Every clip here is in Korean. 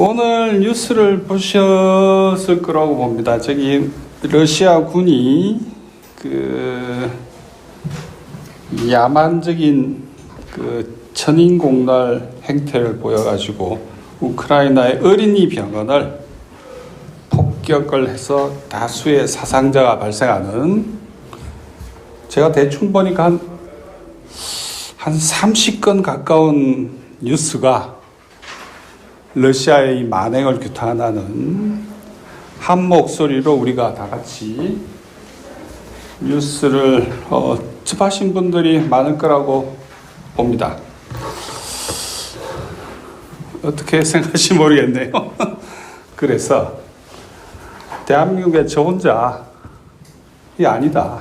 오늘 뉴스를 보셨을 거라고 봅니다. 저기 러시아 군이 그 야만적인 그 천인공날 행태를 보여가지고 우크라이나의 어린이 병원을 폭격을 해서 다수의 사상자가 발생하는, 제가 대충 보니까 한 30건 가까운 뉴스가 러시아의 만행을 규탄하는 한 목소리로 우리가 다 같이 뉴스를 접하신 분들이 많을 거라고 봅니다. 어떻게 생각하실지 모르겠네요. 그래서 대한민국의 저 혼자 이 아니다.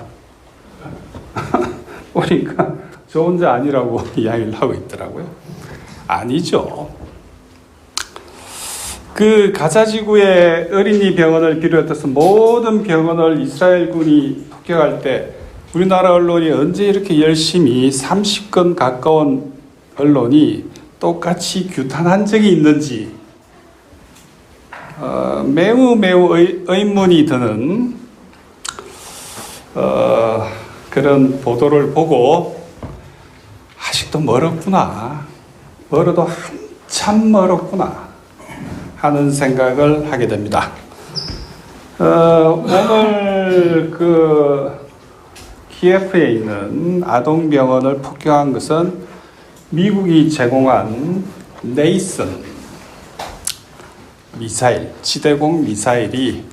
보니까 저 혼자 아니라고 이야기를 하고 있더라고요. 아니죠. 그 가자지구의 어린이 병원을 비롯해서 모든 병원을 이스라엘군이 폭격할 때 우리나라 언론이 언제 이렇게 열심히 30건 가까운 언론이 똑같이 규탄한 적이 있는지 매우 의문이 드는 그런 보도를 보고 아직도 멀었구나, 멀어도 한참 멀었구나 하는 생각을 하게 됩니다. 오늘 그 키예프에 있는 아동병원을 폭격한 것은 미국이 제공한 네이슨 미사일, 지대공 미사일이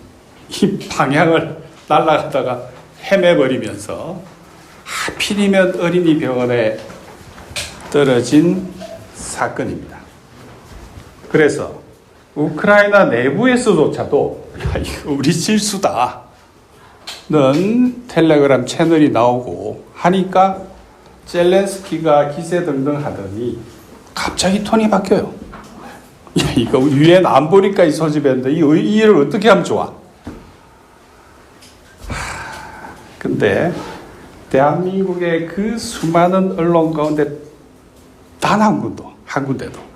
이 방향을 날아가다가 헤매버리면서 하필이면 어린이 병원에 떨어진 사건입니다. 그래서 우크라이나 내부에서조차도 야, 이거 우리 실수다 는 텔레그램 채널이 나오고 하니까 젤렌스키가 기세등등 하더니 갑자기 톤이 바뀌어요. 야, 이거 유엔 안보리까지 소집했는데 이 일을 어떻게 하면 좋아? 근데 대한민국의 그 수많은 언론 가운데 단 한 군데도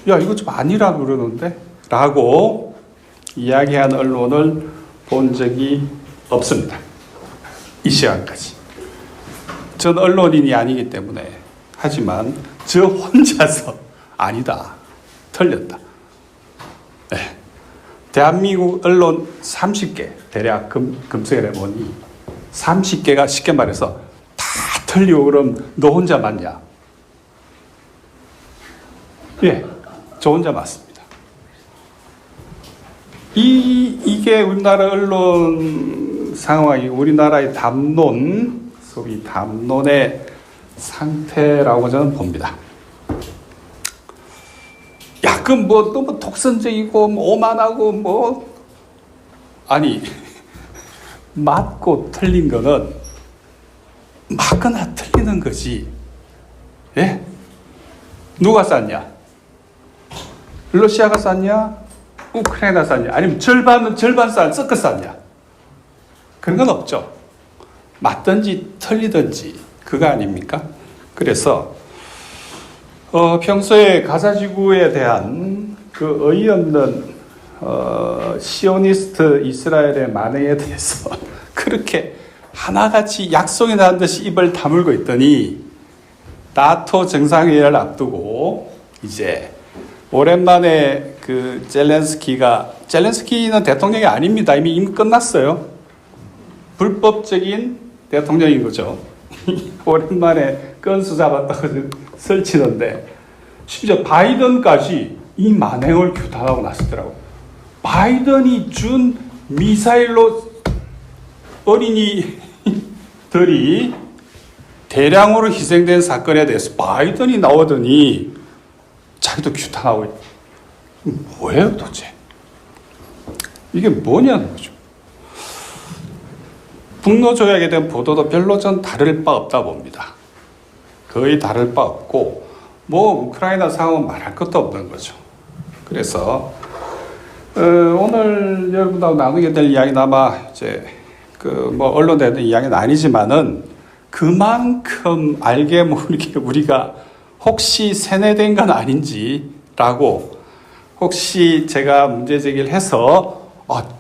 야, 이거 좀 아니라 그러는데? 라고 이야기한 언론을 본 적이 없습니다. 이 시간까지. 전 언론인이 아니기 때문에. 하지만 저 혼자서 아니다, 틀렸다. 네. 대한민국 언론 30개 대략 검색을 해보니 30개가 쉽게 말해서 다 틀리고, 그럼 너 혼자 맞냐? 예, 저 혼자 맞습니다. 이게 우리나라 언론 상황이, 우리나라의 담론, 소위 담론의 상태라고 저는 봅니다. 야, 그럼 너무 독선적이고, 오만하고, 아니, 맞고 틀린 거는 맞거나 틀리는 거지. 예? 누가 쌌냐? 러시아가 쌌냐? 우크라이나 쌌냐? 아니면 절반 섞어 쌌냐? 그런 건 없죠. 맞든지 틀리든지 그거 아닙니까? 그래서 평소에 가자지구에 대한 그 어이없는 시오니스트 이스라엘의 만행에 대해서 그렇게 하나같이 약속이 난 듯이 입을 다물고 있더니 나토 정상회의를 앞두고 이제 오랜만에 그 젤렌스키는 대통령이 아닙니다. 이미 끝났어요. 불법적인 대통령인 거죠. 오랜만에 건수 잡았다고 설치는데 심지어 바이든까지 이 만행을 규탄하고 나서더라고요. 바이든이 준 미사일로 어린이들이 대량으로 희생된 사건에 대해서 바이든이 나오더니 자기도 규탄하고 있다. 뭐예요 도대체? 이게 뭐냐는 거죠. 북노조약에 대한 보도도 별로 전 다를 바 없다 봅니다. 거의 다를 바 없고 우크라이나 상황은 말할 것도 없는 거죠. 그래서 오늘 여러분하고 나누게 될 이야기는 아마 이제 언론에 대한 이야기는 아니지만은 그만큼 알게 모르게 우리가 혹시 세뇌된 건 아닌지라고 혹시 제가 문제 제기를 해서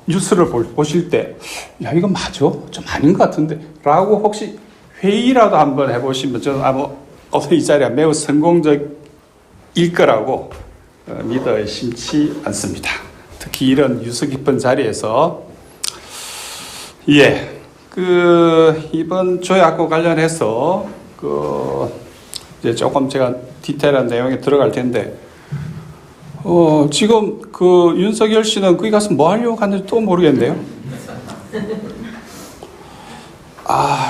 뉴스를 보실 때, 야, 이거 맞아? 좀 아닌 것 같은데? 라고 혹시 회의라도 한번 해보시면 저는 아마 오늘 이 자리가 매우 성공적일 거라고 믿어 의심치 않습니다. 특히 이런 유서 깊은 자리에서, 이번 조약과 관련해서, 이제 조금 제가 디테일한 내용에 들어갈 텐데, 지금 윤석열 씨는 거기 가서 뭐 하려고 갔는지 또 모르겠네요.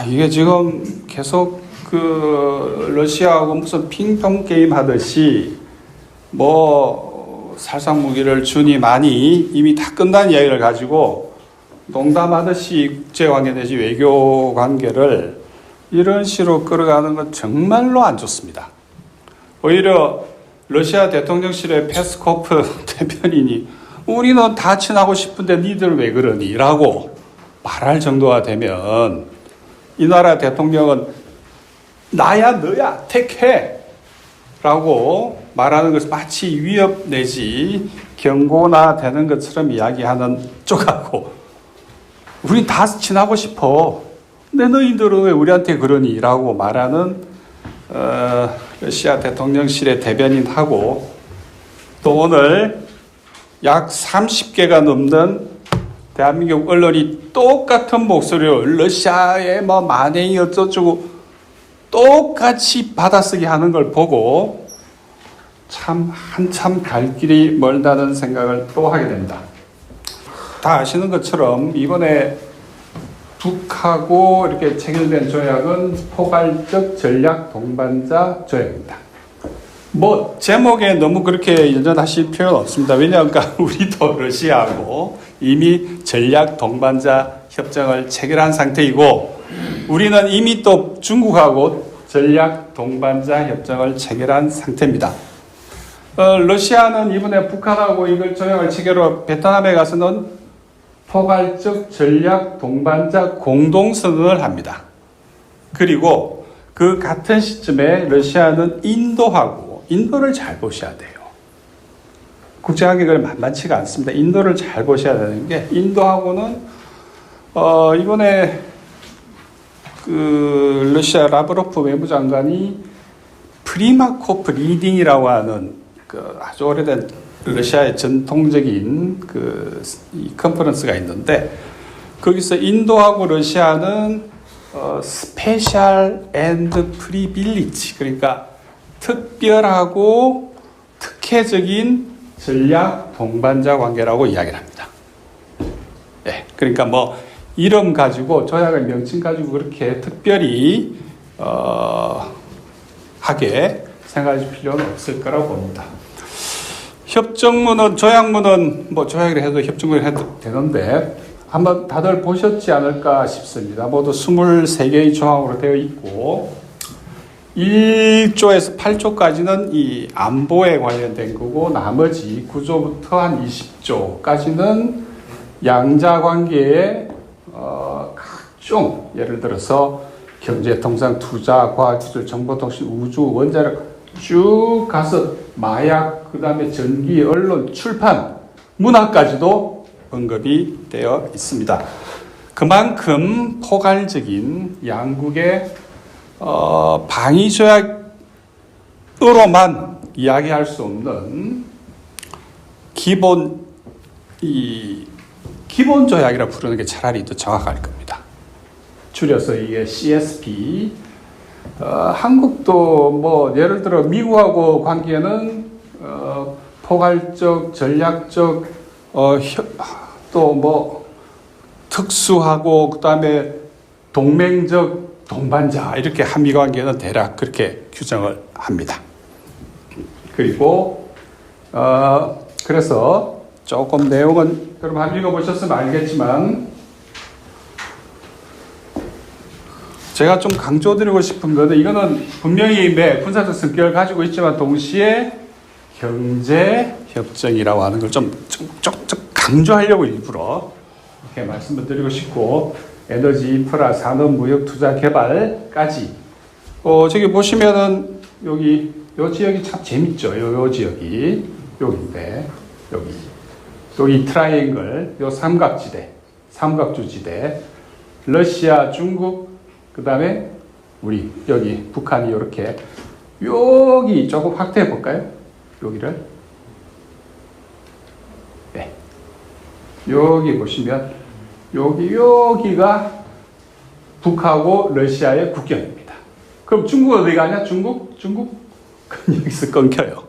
이게 지금 계속 러시아하고 무슨 핑퐁 게임 하듯이 살상 무기를 주니 많이 이미 다 끝난 이야기를 가지고 농담하듯이 국제관계 내지 외교 관계를 이런 식으로 끌어가는 건 정말로 안 좋습니다. 오히려 러시아 대통령실의 페스코프 대변인이 우리는 다 친하고 싶은데 니들 왜 그러니? 라고 말할 정도가 되면 이 나라 대통령은 나야 너야 택해 라고 말하는 것을 마치 위협 내지 경고나 되는 것처럼 이야기하는 쪽하고 우린 다 친하고 싶어 근데 너희들은 왜 우리한테 그러니? 라고 말하는 러시아 대통령실의 대변인하고 또 오늘 약 30개가 넘는 대한민국 언론이 똑같은 목소리로 러시아의 만행이 어쩌고 똑같이 받아쓰기 하는 걸 보고 참 한참 갈 길이 멀다는 생각을 또 하게 됩니다. 다 아시는 것처럼 이번에 북하고 이렇게 체결된 조약은 포괄적 전략 동반자 조약입니다. 제목에 너무 그렇게 연연하실 필요는 없습니다. 왜냐하면 우리도 러시아하고 이미 전략 동반자 협정을 체결한 상태이고 우리는 이미 또 중국하고 전략 동반자 협정을 체결한 상태입니다. 러시아는 이번에 북한하고 이걸 조약을 체결하고 베트남에 가서는 포괄적 전략 동반자 공동선언을 합니다. 그리고 그 같은 시점에 러시아는 인도를 잘 보셔야 돼요. 국제관계가 만만치가 않습니다. 인도를 잘 보셔야 되는 게 인도하고는 이번에 러시아 라브로프 외무장관이 프리마코프 리딩이라고 하는 아주 오래된 러시아의 전통적인 이 컨퍼런스가 있는데 거기서 인도하고 러시아는 스페셜 앤드 프리빌리지 그러니까 특별하고 특혜적인 전략 동반자 관계라고 이야기를 합니다. 그러니까 이름 가지고 조약의 명칭 가지고 그렇게 특별히 하게 생각하실 필요는 없을 거라고 봅니다. 협정문은 조약문은 조약을 해도 협정문을 해도 되는데 한번 다들 보셨지 않을까 싶습니다. 모두 23개의 조항으로 되어 있고 1조에서 8조까지는 이 안보에 관련된 거고 나머지 9조부터 한 20조까지는 양자관계의 각종 예를 들어서 경제, 통상, 투자, 과학기술, 정보통신, 우주, 원자력 쭉 가서 마약, 그 다음에 전기, 언론, 출판, 문화까지도 언급이 되어 있습니다. 그만큼 포괄적인 양국의 방위조약으로만 이야기할 수 없는 기본 조약이라 부르는 게 차라리 더 정확할 겁니다. 줄여서 이게 CSP. 한국도 예를 들어 미국하고 관계는 포괄적, 전략적, 또 특수하고 그다음에 동맹적 동반자 이렇게 한미 관계는 대략 그렇게 규정을 합니다. 그리고 그래서 조금 내용은 여러분 한번 읽어보셨으면 알겠지만 제가 좀 강조드리고 싶은 것은 이거는 분명히 군사적 성격을 가지고 있지만 동시에 경제협정이라고 하는 걸 좀 강조하려고 일부러 이렇게 말씀을 드리고 싶고 에너지, 인프라, 산업, 무역, 투자, 개발까지 저기 보시면은 여기 요 지역이 참 재밌죠. 요 지역이 여기인데 여기 트라이앵글, 요 삼각주지대, 러시아, 중국, 그 다음에 우리 여기 북한이 이렇게 여기 조금 확대해 볼까요? 여기를. 네. 여기 보시면 여기가 북하고 러시아의 국경입니다. 그럼 중국 어디 가냐? 중국? 여기서 끊겨요.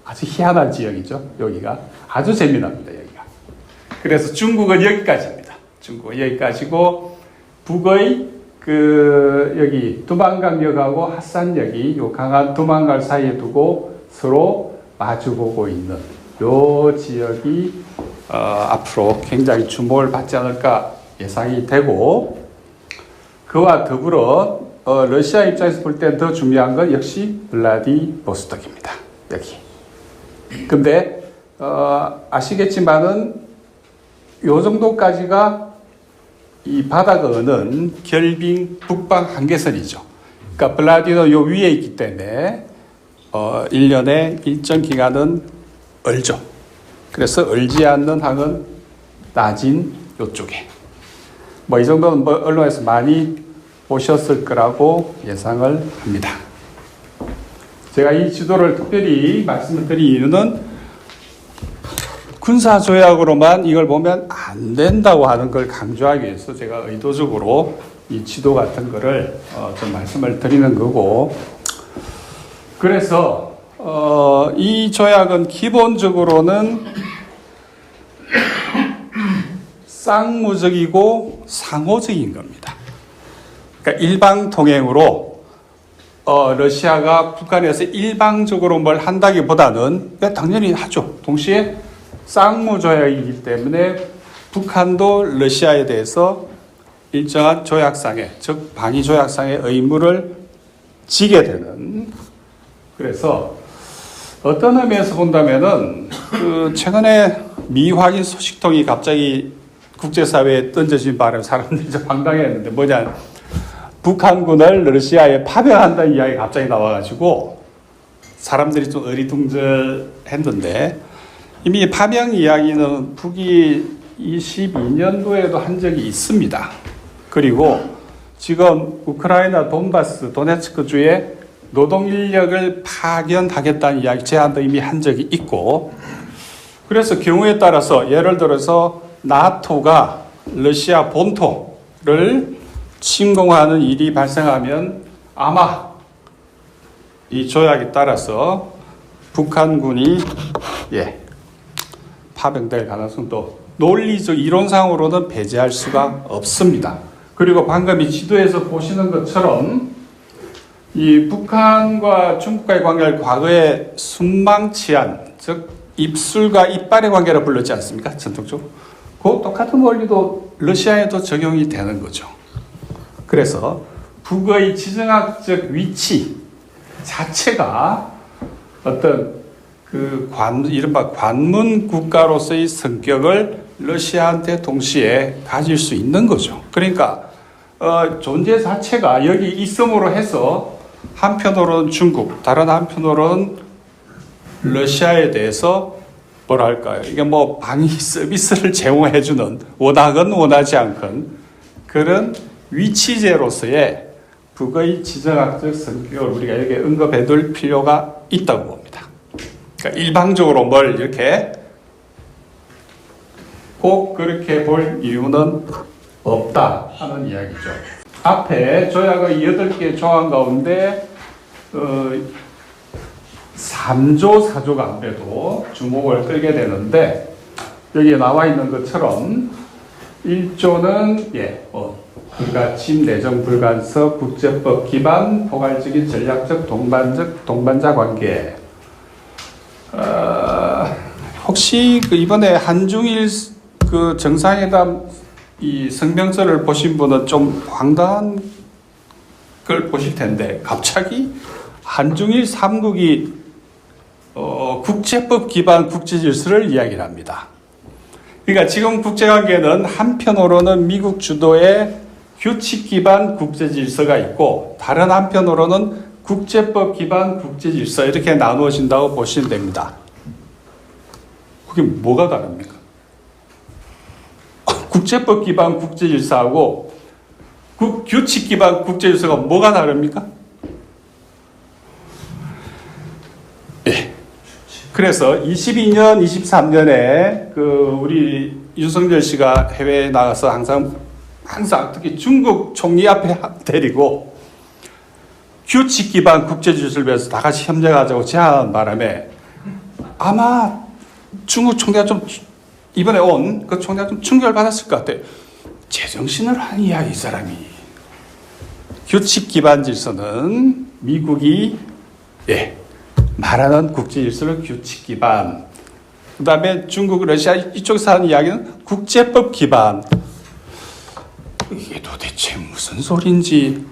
아주 희한한 지역이죠. 여기가 아주 재미납니다. 여기가. 그래서 중국은 여기까지입니다. 중국은 여기까지고 북의 여기 두만강역하고 핫산역이 요 강한 두만강 사이에 두고 서로 마주보고 있는 요 지역이 앞으로 굉장히 주목을 받지 않을까 예상이 되고, 그와 더불어 러시아 입장에서 볼 때 더 중요한 건 역시 블라디보스톡입니다. 여기. 근데 아시겠지만은 요 정도까지가 이 바다가 어는 결빙 북방 한계선이죠. 그러니까 블라디는 요 위에 있기 때문에 1년에 일정 기간은 얼죠. 그래서 얼지 않는 항은 낮은 요쪽에. 이 정도는 언론에서 많이 보셨을 거라고 예상을 합니다. 제가 이 지도를 특별히 말씀을 드린 이유는 군사조약으로만 이걸 보면 안 된다고 하는 걸 강조하기 위해서 제가 의도적으로 이 지도 같은 거를 좀 말씀을 드리는 거고, 그래서 이 조약은 기본적으로는 쌍무적이고 상호적인 겁니다. 그러니까 일방 통행으로 러시아가 북한에서 일방적으로 뭘 한다기보다는 당연히 하죠. 동시에 쌍무조약이기 때문에 북한도 러시아에 대해서 일정한 조약상의, 즉 방위조약상의 의무를 지게 되는, 그래서 어떤 의미에서 본다면은 최근에 미확인 소식통이 갑자기 국제사회에 던져진 바람에 사람들이 좀 황당했는데 뭐냐, 북한군을 러시아에 파병한다는 이야기가 갑자기 나와가지고 사람들이 좀 어리둥절했는데, 이미 파병 이야기는 북이 22년도에도 한 적이 있습니다. 그리고 지금 우크라이나 돈바스, 도네츠크 주에 노동인력을 파견하겠다는 이야기, 제안도 이미 한 적이 있고, 그래서 경우에 따라서 예를 들어서 나토가 러시아 본토를 침공하는 일이 발생하면 아마 이 조약에 따라서 북한군이 파병될 가능성도 논리적 이론상으로는 배제할 수가 없습니다. 그리고 방금 이 지도에서 보시는 것처럼 이 북한과 중국과의 관계를 과거에 순망치안, 즉 입술과 이빨의 관계로 불렀지 않습니까? 전통적으로. 그 똑같은 원리도 러시아에도 적용이 되는 거죠. 그래서 북의 지정학적 위치 자체가 어떤 이른바 관문 국가로서의 성격을 러시아한테 동시에 가질 수 있는 거죠. 그러니까 존재 자체가 여기 있음으로 해서 한편으로는 중국, 다른 한편으로는 러시아에 대해서 뭐랄까요, 이게 방위 서비스를 제공해주는, 원하건 원하지 않건 그런 위치제로서의 북의 지정학적 성격을 우리가 여기에 언급해둘 필요가 있다고 봅니다. 그러니까 일방적으로 뭘 이렇게 꼭 그렇게 볼 이유는 없다 하는 이야기죠. 앞에 조약의 8개 조항 가운데 3조, 4조가 안 돼도 주목을 끌게 되는데, 여기에 나와 있는 것처럼 1조는 불가침, 내정 불간섭, 국제법 기반, 포괄적인 전략적 동반자 관계. 혹시 이번에 한중일 정상회담 이 성명서를 보신 분은 좀 황당한 걸 보실 텐데, 갑자기 한중일 3국이 국제법 기반 국제질서를 이야기를 합니다. 그러니까 지금 국제관계는 한편으로는 미국 주도의 규칙 기반 국제질서가 있고, 다른 한편으로는 국제법 기반 국제질서, 이렇게 나누어진다고 보시면 됩니다. 그게 뭐가 다릅니까? 국제법 기반 국제질서하고 규칙 기반 국제질서가 뭐가 다릅니까? 예. 그래서 22년, 23년에 우리 윤석열 씨가 해외에 나가서 항상 특히 중국 총리 앞에 데리고 규칙 기반 국제질서를 위해서 다 같이 협력하자고 제안한 바람에 아마 중국 총리가 좀 이번에 온 그 총리가 좀 충격을 받았을 것 같아요. 제정신을 아니야 이 사람이. 규칙 기반 질서는 미국이 말하는 국제 질서를 규칙 기반. 그 다음에 중국, 러시아 이쪽에서 하는 이야기는 국제법 기반. 이게 도대체 무슨 소린지.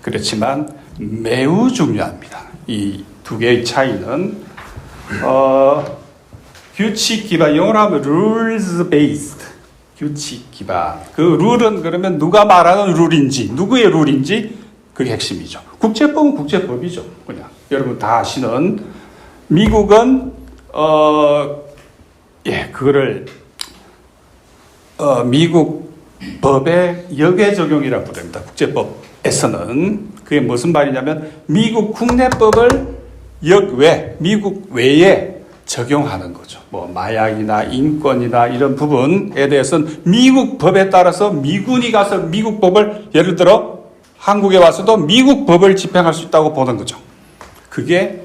그렇지만 매우 중요합니다. 이 두 개의 차이는 규칙 기반, 영어로 하면 rules based. 규칙 기반. 그 룰은 그러면 누가 말하는 룰인지, 누구의 룰인지 그게 핵심이죠. 국제법은 국제법이죠. 그냥 여러분 다 아시는. 미국은 그거를 미국 법의 역외 적용이라고 부릅니다. 국제법에서는 그게 무슨 말이냐면 미국 국내법을 역외, 미국 외에 적용하는 거죠. 뭐 마약이나 인권이나 이런 부분에 대해서는 미국 법에 따라서 미군이 가서 미국 법을 예를 들어 한국에 와서도 미국 법을 집행할 수 있다고 보는 거죠. 그게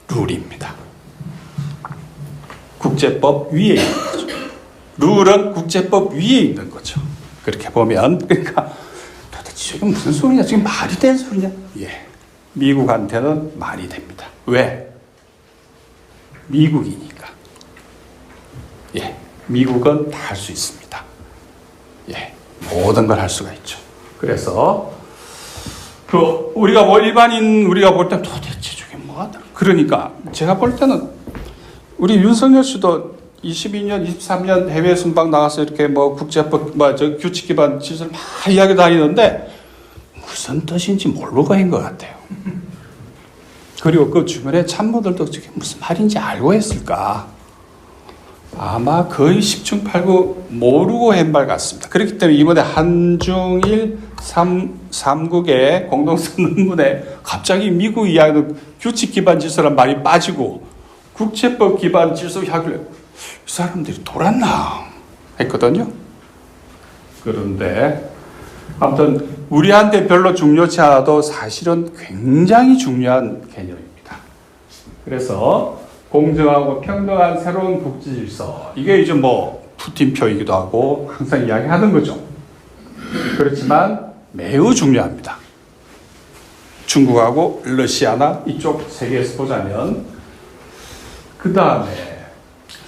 룰입니다. 국제법 위에 있는 거죠. 룰은 국제법 위에 있는 거죠. 그렇게 보면 그러니까 도대체 저게 무슨 소리냐? 지금 말이 되는 소리냐? 미국한테는 말이 됩니다. 왜? 미국이니까. 미국은 다 할 수 있습니다. 모든 걸 할 수가 있죠. 그래서 우리가 일반인 우리가 볼 때 도대체 저게 뭐가? 그러니까 제가 볼 때는 우리 윤석열 씨도 22년, 23년 해외 순방 나가서 이렇게 국제법, 규칙 기반 질서를 막 이야기 다니는데 무슨 뜻인지 모르고 간 것 같아요. 그리고 그 주변에 참모들도 저게 무슨 말인지 알고 했을까? 아마 거의 10중 8구 모르고 한 말 같습니다. 그렇기 때문에 이번에 한중일 3국의 공동선 논문에 갑자기 미국 이야기는 규칙 기반 질서란 말이 빠지고 국제법 기반 질서 하길래 이 사람들이 돌았나 했거든요. 그런데 아무튼 우리한테 별로 중요치 않아도 사실은 굉장히 중요한 개념입니다. 그래서 공정하고 평등한 새로운 국제 질서, 이게 이제 푸틴표이기도 하고 항상 이야기하는 거죠. 그렇지만 매우 중요합니다. 중국하고 러시아나 이쪽 세계에서 보자면 그 다음에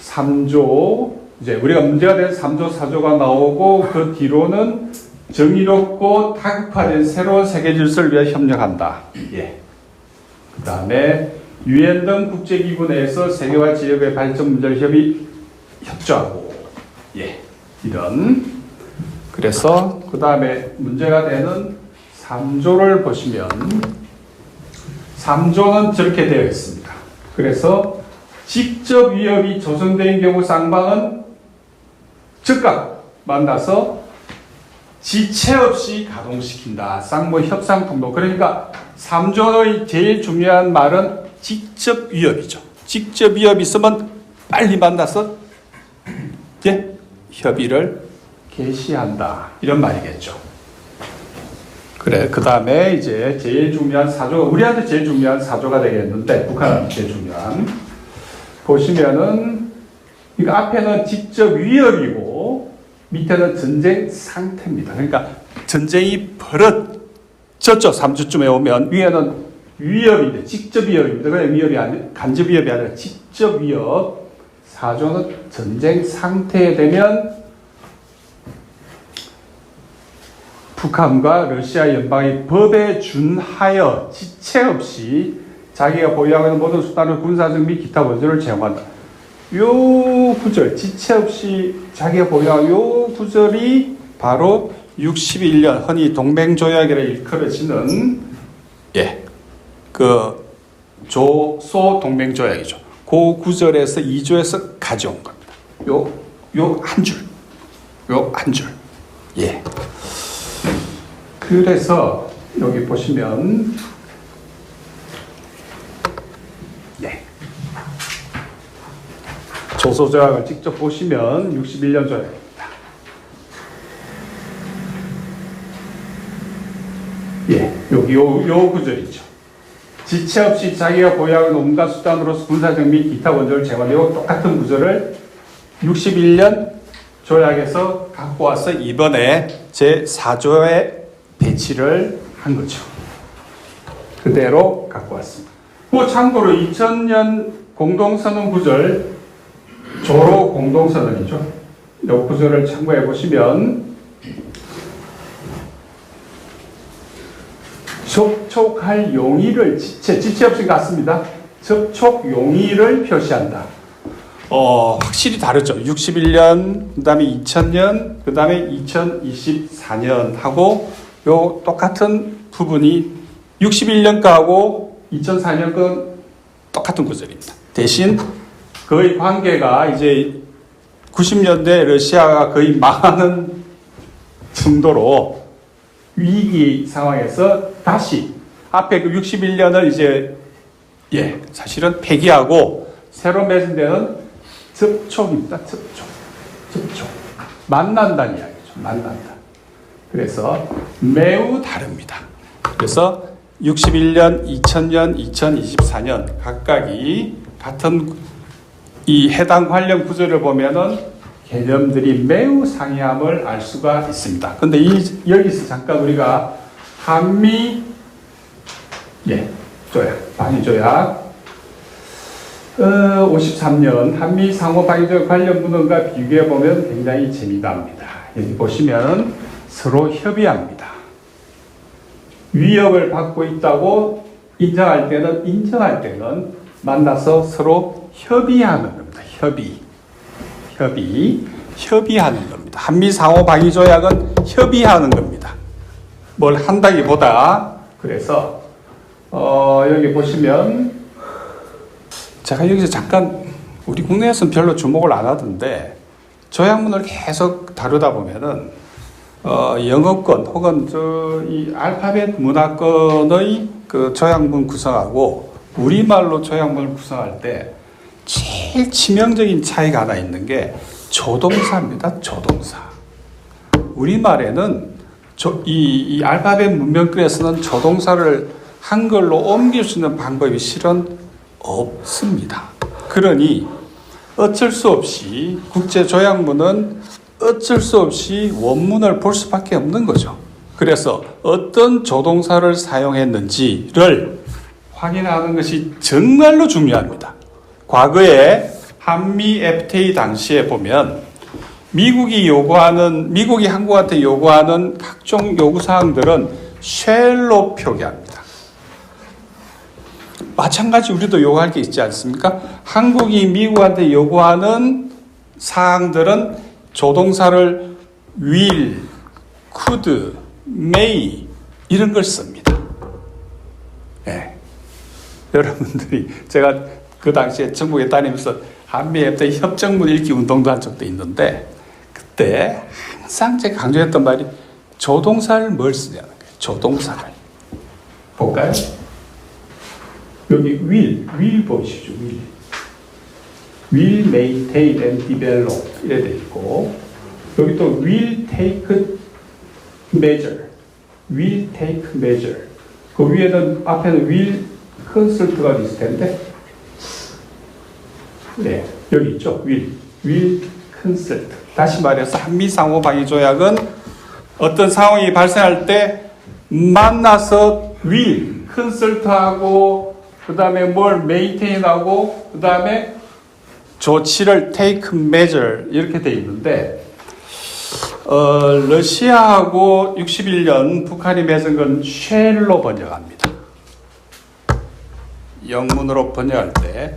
3조, 이제 우리가 문제가 된 3조, 4조가 나오고 그 뒤로는 정의롭고 다국화된 새로운 세계 질서를 위해 협력한다. 그 다음에 유엔 등 국제기구 내에서 세계화 지역의 발전 문제를 협조하고, 이런. 그래서 그 다음에 문제가 되는 3조를 보시면 3조는 저렇게 되어 있습니다. 그래서 직접 위협이 조성된 경우 쌍방은 즉각 만나서 지체 없이 가동시킨다. 쌍무 협상 통로. 그러니까 3조의 제일 중요한 말은 직접 위협이죠. 직접 위협이 있으면 빨리 만나서 협의를 개시한다. 이런 말이겠죠. 그래. 그 다음에 이제 제일 중요한 4조, 우리한테 제일 중요한 4조가 되겠는데, 북한한테 제일 중요한. 보시면은, 이거 앞에는 직접 위협이고, 밑에는 전쟁 상태입니다. 그러니까 전쟁이 벌어졌죠. 3주쯤에 오면. 위에는 위협인데, 직접 위협입니다. 그냥 위협이 아니라, 간접 위협이 아니라 직접 위협. 4조는 전쟁 상태에 되면 북한과 러시아 연방이 법에 준하여 지체 없이 자기가 보유하고 있는 모든 수단을 군사적 및 기타 원조를 제공한다. 요 구절, 지체 없이 자기가 보유한 요 구절이 바로 61년 흔히 동맹조약이라 일컬어지는 소 동맹조약이죠. 그 구절에서 2조에서 가져온 겁니다. 요 한 줄. 요 한 줄. 예. 그래서 여기 보시면 예. 조소조약을 직접 보시면 61년 조약입니다. 예, 여기 요 구절이죠. 지체 없이 자기가 보유하는 온갖 수단으로서 군사적 및 기타 원조를 제거하고 똑같은 구절을 61년 조약에서 갖고 와서 이번에 제4조에 배치를 한 거죠. 그대로 갖고 왔습니다. 뭐 참고로 2000년 공동선언 구절, 조로 공동선언이죠. 이 구절을 참고해 보시면 접촉할 용의를 지체 없이 같습니다. 접촉 용의를 표시한다. 확실히 다르죠. 61년, 그 다음에 2000년, 그 다음에 2024년 하고 요 똑같은 부분이 61년 거하고 2004년 건 똑같은 구절입니다. 대신 거의 관계가 이제 90년대 러시아가 거의 망하는 정도로 위기 상황에서 다시 앞에 그 61년을 이제 사실은 폐기하고 새로 맺은 접촉입니다. 접촉. 만난다는 이야기죠. 만난다. 그래서 매우 다릅니다. 그래서 61년, 2000년, 2024년 각각이 같은 이 해당 관련 구절을 보면은 개념들이 매우 상이함을 알 수가 있습니다. 그런데 여기서 잠깐 우리가 한미 조약, 방위조약 53년 한미 상호 방위조약 관련 문헌과 비교해 보면 굉장히 재미납니다. 여기 보시면 서로 협의합니다. 위협을 받고 있다고 인정할 때는 만나서 서로 협의하는 겁니다. 협의하는 겁니다. 한미 상호 방위 조약은 협의하는 겁니다. 뭘 한다기보다 그래서 여기 보시면 제가 여기서 잠깐 우리 국내에서는 별로 주목을 안 하던데 조약문을 계속 다루다 보면은 영어권 혹은 이 알파벳 문화권의 그 조약문 구성하고 우리말로 조약문을 구성할 때 제일 치명적인 차이가 하나 있는 게 조동사입니다. 조동사. 우리말에는 이 알파벳 문명권에서는 조동사를 한글로 옮길 수 있는 방법이 실은 없습니다. 그러니 어쩔 수 없이 국제조약문은 어쩔 수 없이 원문을 볼 수밖에 없는 거죠. 그래서 어떤 조동사를 사용했는지를 확인하는 것이 정말로 중요합니다. 과거에 한미 FTA 당시에 보면 미국이 한국한테 요구하는 각종 요구사항들은 쉘로 표기합니다. 마찬가지 우리도 요구할 게 있지 않습니까? 한국이 미국한테 요구하는 사항들은 조동사를 will, could, may 이런 걸 씁니다. 여러분들이 제가 그 당시에 전국에 다니면서 한미 FTA 협정문 읽기 운동도 한 적도 있는데 그때 항상 제가 강조했던 말이 조동사를 뭘 쓰냐는 거예요. 조동사를. 볼까요? 여기 will 보이시죠? will maintain and develop 이래 돼 있고 여기 또 will take measure 그 위에는 앞에는 will consult가 있을 텐데 여기 있죠? will consult. 다시 말해서 한미 상호 방위 조약은 어떤 상황이 발생할 때 만나서 will consult하고 그 다음에 뭘 maintain하고 그 다음에 조치를 take measure 이렇게 돼 있는데 러시아하고 61년 북한이 맺은 건 shall로 번역합니다. 영문으로 번역할 때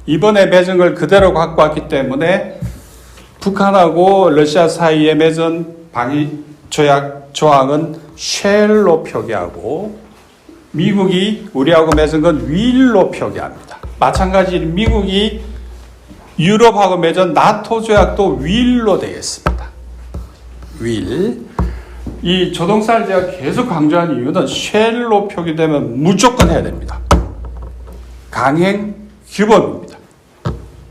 이번에 맺은 걸 그대로 갖고 왔기 때문에 북한하고 러시아 사이에 맺은 방위 조약 조항은 shall로 표기하고 미국이 우리하고 맺은 건 will로 표기합니다. 마찬가지로 미국이 유럽하고 맺은 나토 조약도 윌로 되겠습니다. 윌. 이 조동사를 제가 계속 강조하는 이유는 쉘로 표기되면 무조건 해야 됩니다. 강행 규범입니다.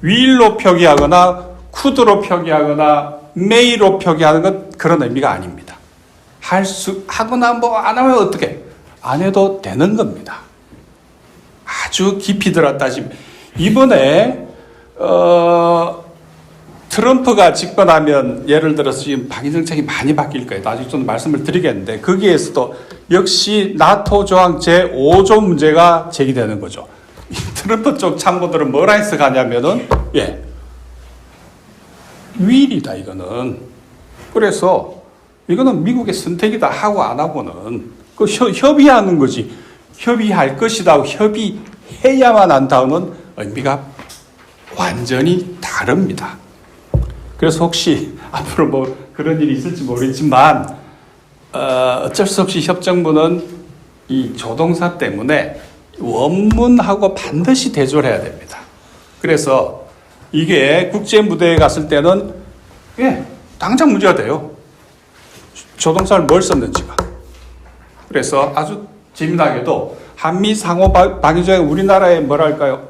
윌로 표기하거나 쿠드로 표기하거나 메이로 표기하는 건 그런 의미가 아닙니다. 하거나 뭐 안 하면 어떻게? 안 해도 되는 겁니다. 아주 깊이 들어갔다 하시면 이번에 트럼프가 집권하면 예를 들어서 지금 방위 정책이 많이 바뀔 거예요. 나중에 좀 말씀을 드리겠는데 거기에서도 역시 나토 조항 제5조 문제가 제기되는 거죠. 트럼프 쪽 참모들은 뭐라 해서 가냐면은 윌이다 이거는. 그래서 이거는 미국의 선택이다 하고 안 하고는 그 협의하는 거지. 협의할 것이다 하고 협의해야만 한다는 의미가 완전히 다릅니다. 그래서 혹시 앞으로 뭐 그런 일이 있을지 모르지만 어쩔 수 없이 협정부는 이 조동사 때문에 원문하고 반드시 대조를 해야 됩니다. 그래서 이게 국제 무대에 갔을 때는 당장 문제가 돼요. 조동사를 뭘 썼는지가. 그래서 아주 재미나게도 한미 상호 방위조약 우리나라에 뭐랄까요?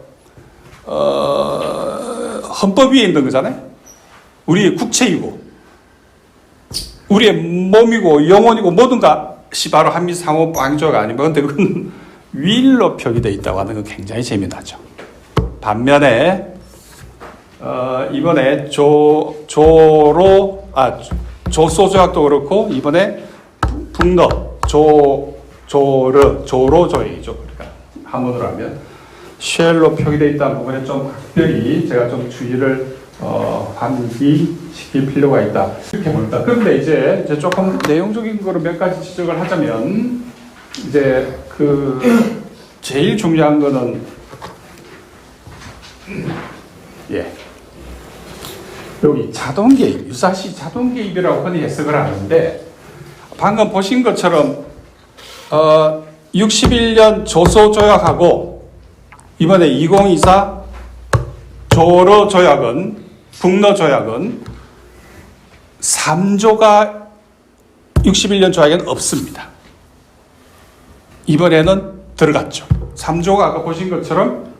헌법 위에 있는 거잖아요. 우리의 국채이고 우리의 몸이고 영혼이고 모든 것이 바로 한미 상호 방위조약 아니면 근데 그건 윌로 표기되어 있다고 하는 건 굉장히 재미나죠. 반면에 이번에 조소 조약도 그렇고 이번에 북러 조로 조약이죠. 그러니까 한문으로 하면 쉘로 표기되어 있다는 부분에 좀 특별히 제가 좀 주의를 환기시킬 필요가 있다. 이렇게 봅니다. 그런데 이제 조금 내용적인 거로 몇 가지 지적을 하자면 이제 제일 중요한 거는 여기 자동 개입, 유사시 자동 개입이라고 흔히 해석을 하는데 방금 보신 것처럼 61년 조소 조약하고 이번에 2024 조로 조약은 북러 조약은 3조가 61년 조약에는 없습니다. 이번에는 들어갔죠. 3조가 아까 보신 것처럼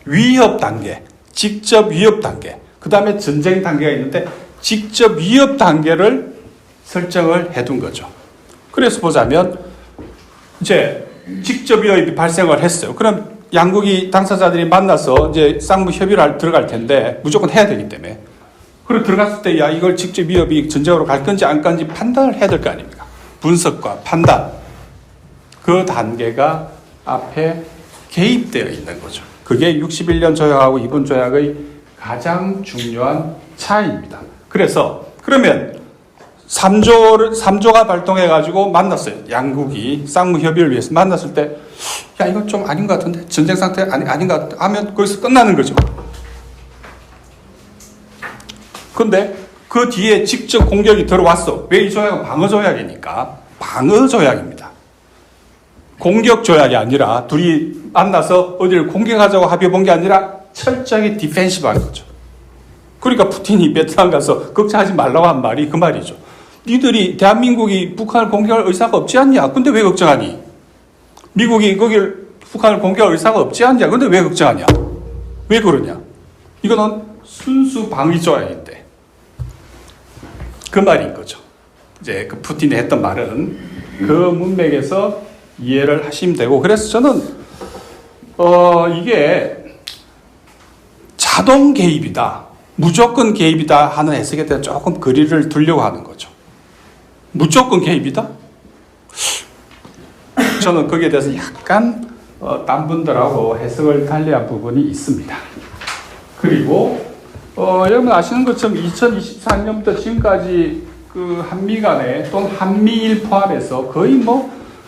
위협 단계, 직접 위협 단계, 그 다음에 전쟁 단계가 있는데 직접 위협 단계를 설정을 해둔 거죠. 그래서 보자면 이제 직접 위협이 발생을 했어요. 그럼 양국이 당사자들이 만나서 이제 쌍무 협의를 들어갈 텐데 무조건 해야 되기 때문에. 그리고 들어갔을 때 이걸 직접 위협이 전쟁으로 갈 건지 안 갈지 판단을 해야 될 거 아닙니까? 분석과 판단. 그 단계가 앞에 개입되어 있는 거죠. 그게 61년 조약하고 이번 조약의 가장 중요한 차이입니다. 그래서 그러면 3조가 발동해가지고 만났어요. 양국이 쌍무 협의를 위해서 만났을 때 이건 좀 아닌 것 같은데 전쟁 상태 아닌 것 같은데 하면 거기서 끝나는 거죠. 근데 그 뒤에 직접 공격이 들어왔어. 왜 이 조약은 방어 조약이니까 방어 조약입니다. 공격 조약이 아니라 둘이 만나서 어디를 공격하자고 합의해 본 게 아니라 철저하게 디펜시브 하는 거죠. 그러니까 푸틴이 베트남 가서 걱정하지 말라고 한 말이 그 말이죠. 니들이 대한민국이 북한을 공격할 의사가 없지 않냐? 근데 왜 걱정하니? 미국이 거길 북한을 공격할 의사가 없지 않냐? 근데 왜 걱정하냐? 왜 그러냐? 이거는 순수 방위 조약인데 그 말인 거죠. 이제 그 푸틴이 했던 말은 그 문맥에서 이해를 하시면 되고, 그래서 저는 이게 자동 개입이다, 무조건 개입이다 하는 해석에 대해 조금 거리를 두려고 하는 거죠. 무조건 개입이다? 저는 거기에 대해서 약간 딴 분들하고 해석을 달리한 부분이 있습니다. 그리고 여러분 아시는 것처럼 2024년부터 지금까지 그 한미 간에 또는 한미일 포함해서 거의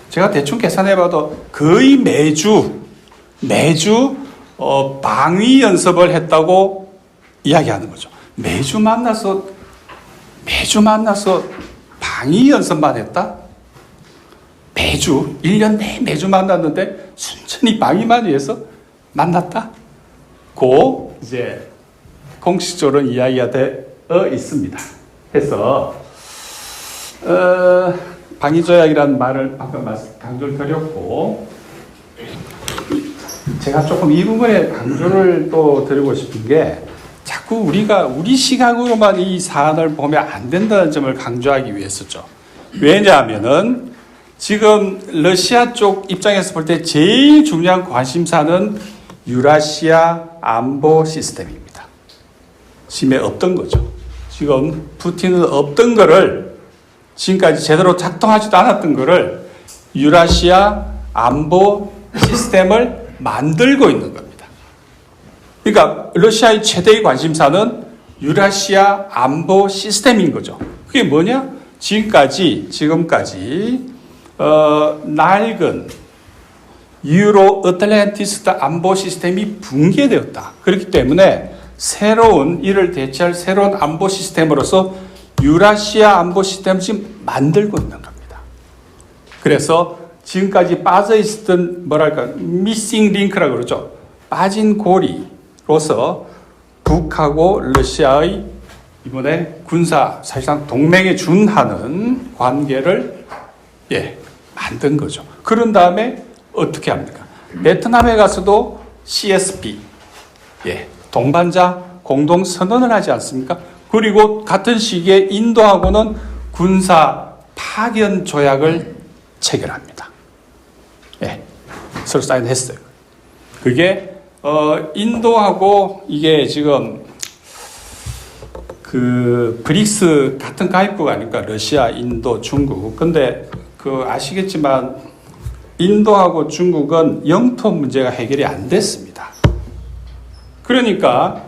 제가 대충 계산해봐도 거의 매주 방위 연습을 했다고 이야기하는 거죠. 매주 만나서 방위 연습만 했다? 매주 1년 내에 매주 만났는데 순전히 방위만 위해서 만났다? 고 이제 공식적으로 이야기가 되어 있습니다. 해서 방위조약이라는 말을 방금 강조를 드렸고, 제가 조금 이 부분에 강조를 또 드리고 싶은 게, 자꾸 우리가 우리 시각으로만 이 사안을 보면 안 된다는 점을 강조하기 위해서죠. 왜냐하면은 지금 러시아 쪽 입장에서 볼 때 제일 중요한 관심사는 유라시아 안보 시스템입니다. 지금에 없던 거죠. 지금 푸틴은 없던 거를, 지금까지 제대로 작동하지도 않았던 거를 유라시아 안보 시스템을 만들고 있는 겁니다. 그러니까 러시아의 최대의 관심사는 유라시아 안보 시스템인 거죠. 그게 뭐냐? 지금까지 낡은 유로 어틀랜티스 안보 시스템이 붕괴되었다. 그렇기 때문에 이를 대체할 새로운 안보 시스템으로서 유라시아 안보 시스템을 지금 만들고 있는 겁니다. 그래서 지금까지 빠져 있었던 미싱 링크라고 그러죠. 빠진 고리로서 북하고 러시아의 이번에 사실상 동맹에 준하는 관계를 만든 거죠. 그런 다음에 어떻게 합니까? 베트남에 가서도 CSP, 동반자 공동 선언을 하지 않습니까? 그리고 같은 시기에 인도하고는 군사 파견 조약을 체결합니다. 서로 사인했어요. 그게 인도하고 이게 지금 그 브릭스 같은 가입국 아닙니까? 러시아, 인도, 중국. 근데 아시겠지만 인도하고 중국은 영토 문제가 해결이 안 됐습니다. 그러니까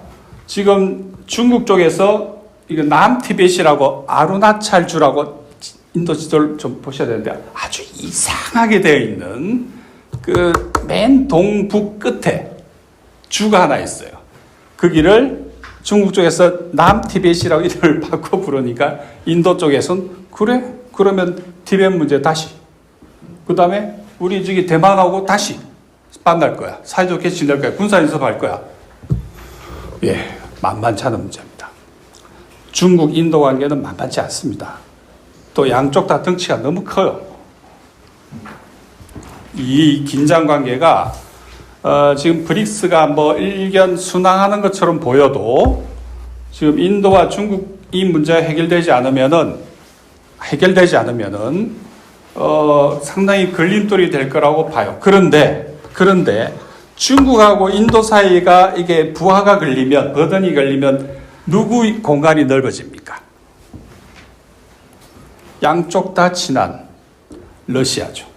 지금 중국 쪽에서 이거 남티벳이라고 아루나찰주라고 인도 지도를 좀 보셔야 되는데, 아주 이상하게 되어 있는 그 맨 동북 끝에 주가 하나 있어요. 그 길을 중국 쪽에서 남티벳이라고 이름을 바꿔 부르니까 인도 쪽에서는 그래? 그러면 티벳 문제 다시. 그 다음에 우리 저기 대만하고 다시 만날 거야. 사이좋게 지낼 거야. 군사연습할 거야. 만만치 않은 문제입니다. 중국, 인도 관계는 만만치 않습니다. 또 양쪽 다 덩치가 너무 커요. 이 긴장 관계가 지금 브릭스가 일견 순항하는 것처럼 보여도 지금 인도와 중국 이 문제가 해결되지 않으면은 상당히 걸림돌이 될 거라고 봐요. 그런데 중국하고 인도 사이가 이게 부하가 걸리면, 버든이 걸리면 누구 공간이 넓어집니까? 양쪽 다 친한 러시아죠.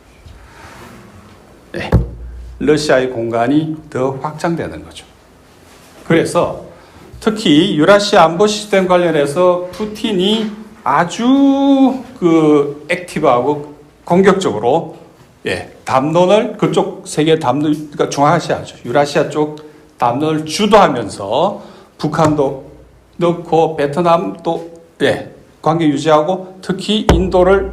러시아의 공간이 더 확장되는 거죠. 그래서 특히 유라시아 안보 시스템 관련해서 푸틴이 아주 액티브하고 공격적으로 담론을 그쪽 세계 담론, 그러니까 중앙아시아죠. 유라시아 쪽 담론을 주도하면서 북한도 넣고 베트남도 관계 유지하고 특히 인도를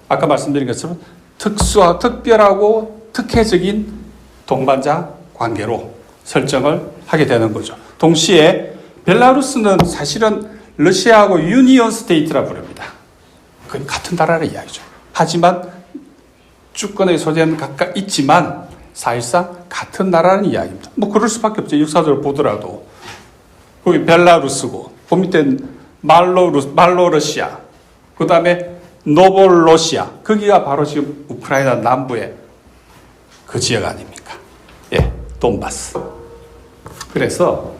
아까 말씀드린 것처럼 특별하고 특혜적인 동반자 관계로 설정을 하게 되는 거죠. 동시에 벨라루스는 사실은 러시아하고 유니온 스테이트라 부릅니다. 그건 같은 나라의 이야기죠. 하지만 주권의 소재는 각각 있지만 사실상 같은 나라는 이야기입니다. 그럴 수밖에 없죠. 역사적으로 보더라도. 거기 벨라루스고, 그 밑에 말로러시아, 그 다음에 노볼로시아, 거기가 바로 지금 우크라이나 남부의 그 지역 아닙니까? 돈바스. 그래서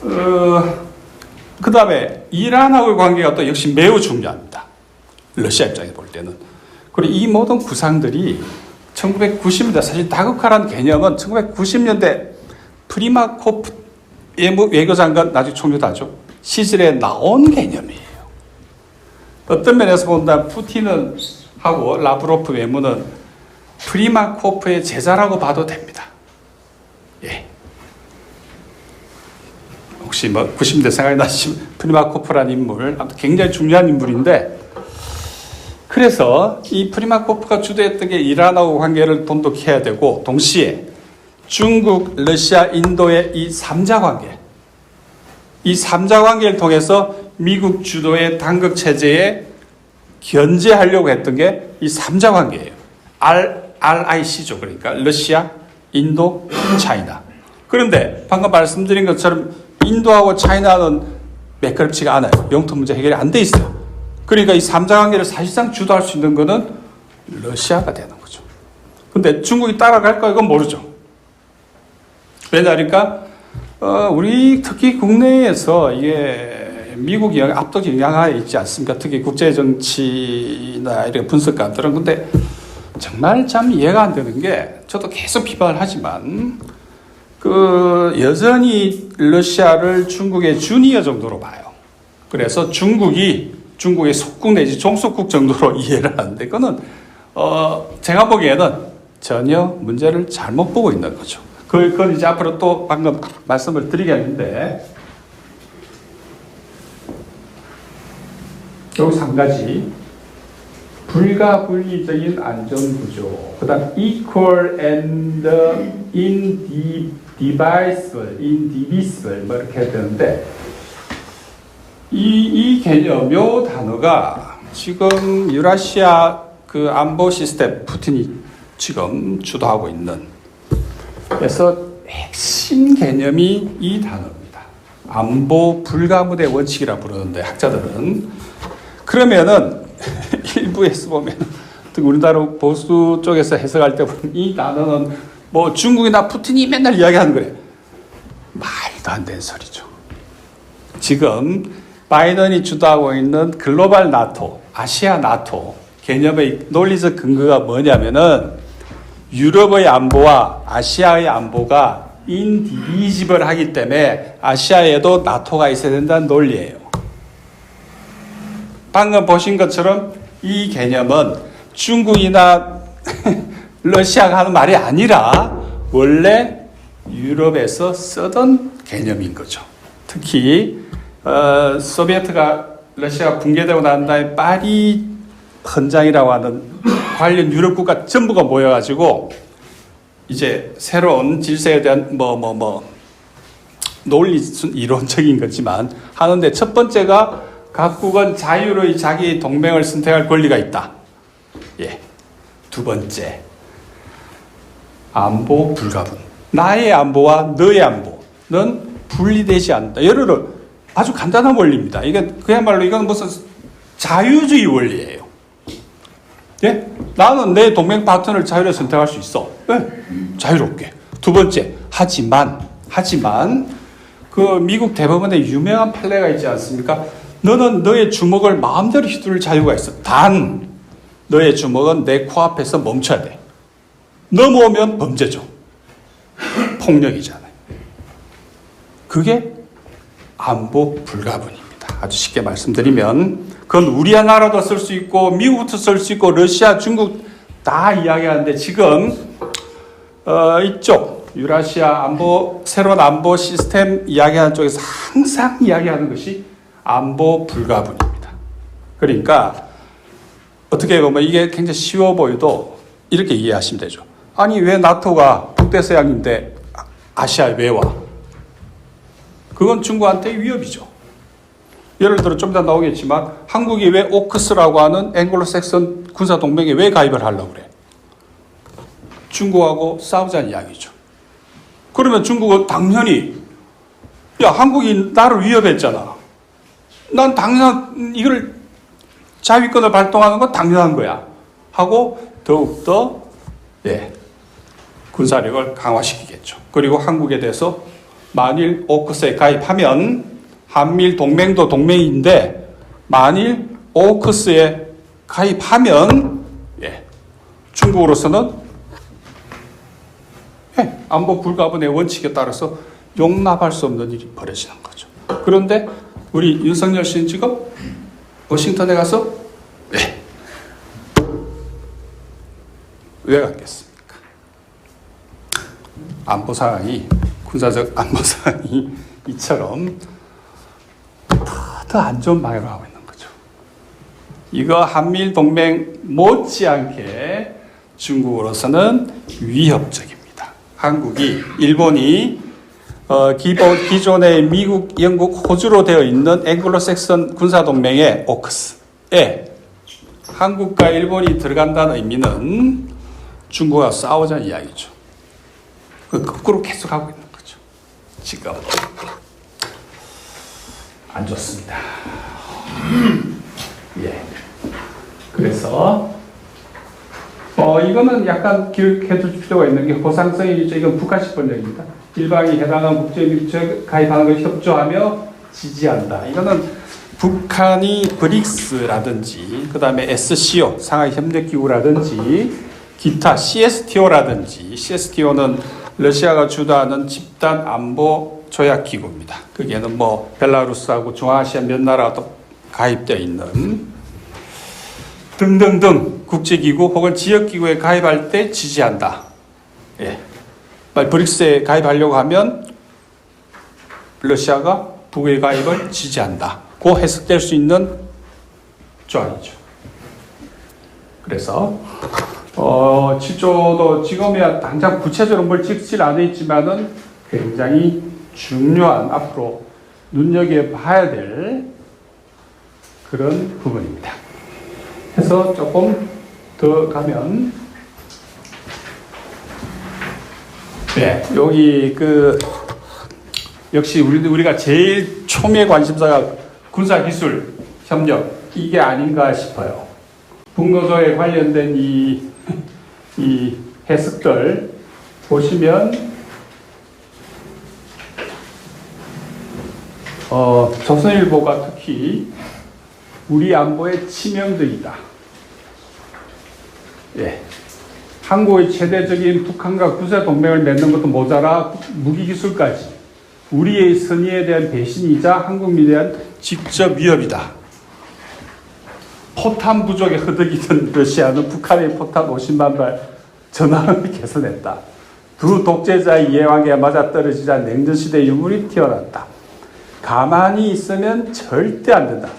그 다음에 이란하고의 관계가 또 역시 매우 중요합니다. 러시아 입장에서 볼 때는. 그리고 이 모든 구상들이 1990년대, 사실 다국화라는 개념은 1990년대 프리마코프 외교장관, 나중에 총리도 하죠, 시절에 나온 개념이에요. 어떤 면에서 본다면 푸틴은 하고 라브로프 외무는 프리마코프의 제자라고 봐도 됩니다. 혹시 90년대 생각이 나시면 프리마코프라는 인물, 아무튼 굉장히 중요한 인물인데, 그래서 이 프리마코프가 주도했던 게 이란하고 관계를 돈독해야 되고 동시에 중국, 러시아, 인도의 이 3자 관계, 이 3자 관계를 통해서 미국 주도의 단극 체제에 견제하려고 했던 게 이 3자 관계예요. RIC죠. 그러니까 러시아, 인도, 차이나. 그런데 방금 말씀드린 것처럼 인도하고 차이나는 매끄럽지가 않아요. 영토 문제 해결이 안 돼 있어요. 그러니까 이 3자 관계를 사실상 주도할 수 있는 것은 러시아가 되는 거죠. 근데 중국이 따라갈까 이건 모르죠. 왜냐니까 우리 특히 국내에서 이게 미국이 압도적 영향하에 있지 않습니까? 특히 국제 정치나 이런 분석가들은. 근데 정말 참 이해가 안 되는 게 저도 계속 비판을 하지만 여전히 러시아를 중국의 주니어 정도로 봐요. 그래서 중국의 속국 내지 종속국 정도로 이해를 하는데 그거는 제가 보기에는 전혀 문제를 잘못 보고 있는 거죠. 그건 이제 앞으로 또 방금 말씀을 드리겠는데 여기서 한 가지 불가분리적인 안전구조, 그 다음 equal and indivisible 뭐 이렇게 해야 되는데 이 개념, 요 단어가 지금 유라시아 그 안보 시스템 푸틴이 지금 주도하고 있는 그래서 핵심 개념이 이 단어입니다. 안보 불가분의 원칙이라 부르는데 학자들은 그러면은 일부에서 보면 우리나라 보수 쪽에서 해석할 때 보면 이 단어는 뭐 중국이나 푸틴이 맨날 이야기하는 거래. 말도 안 되는 소리죠. 지금 바이든이 주도하고 있는 글로벌 나토, 아시아 나토 개념의 논리적 근거가 뭐냐면은 유럽의 안보와 아시아의 안보가 인디비지블하기 때문에 아시아에도 나토가 있어야 된다는 논리예요. 방금 보신 것처럼 이 개념은 중국이나 러시아가 하는 말이 아니라 원래 유럽에서 쓰던 개념인 거죠. 특히 소비에트가 러시아가 붕괴되고 난 다음에 파리 헌장이라고 하는 관련 유럽 국가 전부가 모여가지고 이제 새로운 질서에 대한 논리 이론적인 거지만 하는데 첫 번째가 각국은 자유로이 자기 동맹을 선택할 권리가 있다. 예. 두 번째, 안보 불가분. 나의 안보와 너의 안보는 분리되지 않는다. 예를 들어 아주 간단한 원리입니다. 이게 그야말로 이건 무슨 자유주의 원리예요. 예? 나는 내 동맹 파트너를 자유롭게 선택할 수 있어. 네? 자유롭게. 두 번째, 하지만 그 미국 대법원에 유명한 판례가 있지 않습니까? 너는 너의 주먹을 마음대로 휘두를 자유가 있어. 단 너의 주먹은 내 코앞에서 멈춰야 돼. 넘어오면 범죄죠. 폭력이잖아요. 그게 안보 불가분입니다. 아주 쉽게 말씀드리면 그건 우리 나라도 쓸 수 있고 미국도 쓸 수 있고 러시아, 중국 다 이야기하는데 지금 이쪽 유라시아 안보 새로운 안보 시스템 이야기하는 쪽에서 항상 이야기하는 것이 안보 불가분입니다. 그러니까 어떻게 보면 이게 굉장히 쉬워 보여도 이렇게 이해하시면 되죠. 아니 왜 나토가 북대서양인데 아시아에 왜 와? 그건 중국한테 위협이죠. 예를 들어 좀 이따 나오겠지만 한국이 왜 오크스라고 하는 앵글로색슨 군사동맹에 왜 가입을 하려고 그래? 중국하고 싸우자는 이야기죠. 그러면 중국은 당연히 야 한국이 나를 위협했잖아. 난 당연한 이걸 자위권을 발동하는 건 당연한 거야 하고 더욱더 군사력을 강화시키겠죠. 그리고 한국에 대해서 만일 오크스에 가입하면 한미일 동맹도 동맹인데 만일 오크스에 가입하면 중국으로서는 안보 불가분의 원칙에 따라서 용납할 수 없는 일이 벌어지는 거죠. 그런데 우리 윤석열 씨는 지금 워싱턴에 가서 왜 갔겠습니까? 안보 상황이 군사적 안보 상황이 이처럼 더 안 좋은 방향으로 가고 있는 거죠. 이거 한미일 동맹 못지않게 중국으로서는 위협적입니다. 한국이, 일본이 기존의 미국, 영국, 호주로 되어 있는 앵글로색선 군사동맹의 오크스에 한국과 일본이 들어간다는 의미는 중국과 싸우자는 이야기죠. 그 거꾸로 계속하고 있는 거죠. 지금 안 좋습니다. 예. 그래서 이거는 약간 기억해 줄 필요가 있는 게 호상성이 있죠. 이건 북한식 번역입니다. 일방이 해당한 국제밀적 가입하는 걸 협조하며 지지한다. 이거는 북한이 브릭스라든지 그 다음에 SCO 상하이 협력기구라든지 기타 CSTO라든지 CSTO는 러시아가 주도하는 집단 안보 조약 기구입니다. 거기에는 뭐 벨라루스하고 중앙아시아 몇 나라가 또 가입되어 있는 등등등 국제기구 혹은 지역기구에 가입할 때 지지한다. 예. 브릭스에 가입하려고 하면 러시아가 북의 가입을 지지한다. 고 해석될 수 있는 조항이죠. 그래서 7조도 지금이야 당장 구체적으로 뭘 찍질 않아 있지만은 굉장히 중요한 앞으로 눈여겨봐야 될 그런 부분입니다. 해서 조금 더 가면 네, 여기 역시 우리가 제일 초미의 관심사가 군사기술 협력 이게 아닌가 싶어요. 북노조에 관련된 이 해석들 보시면 조선일보가 특히 우리 안보에 치명적이다. 예. 한국의 최대적인 북한과 구세 동맹을 맺는 것도 모자라 무기기술까지 우리의 선의에 대한 배신이자 한국민에 대한 직접 위협이다. 포탄 부족에 허덕이던 러시아는 북한의 포탄 50만 발 전황을 개선했다. 두 독재자의 예왕에 맞아떨어지자 냉전시대 유물이 튀어났다. 가만히 있으면 절대 안 된다.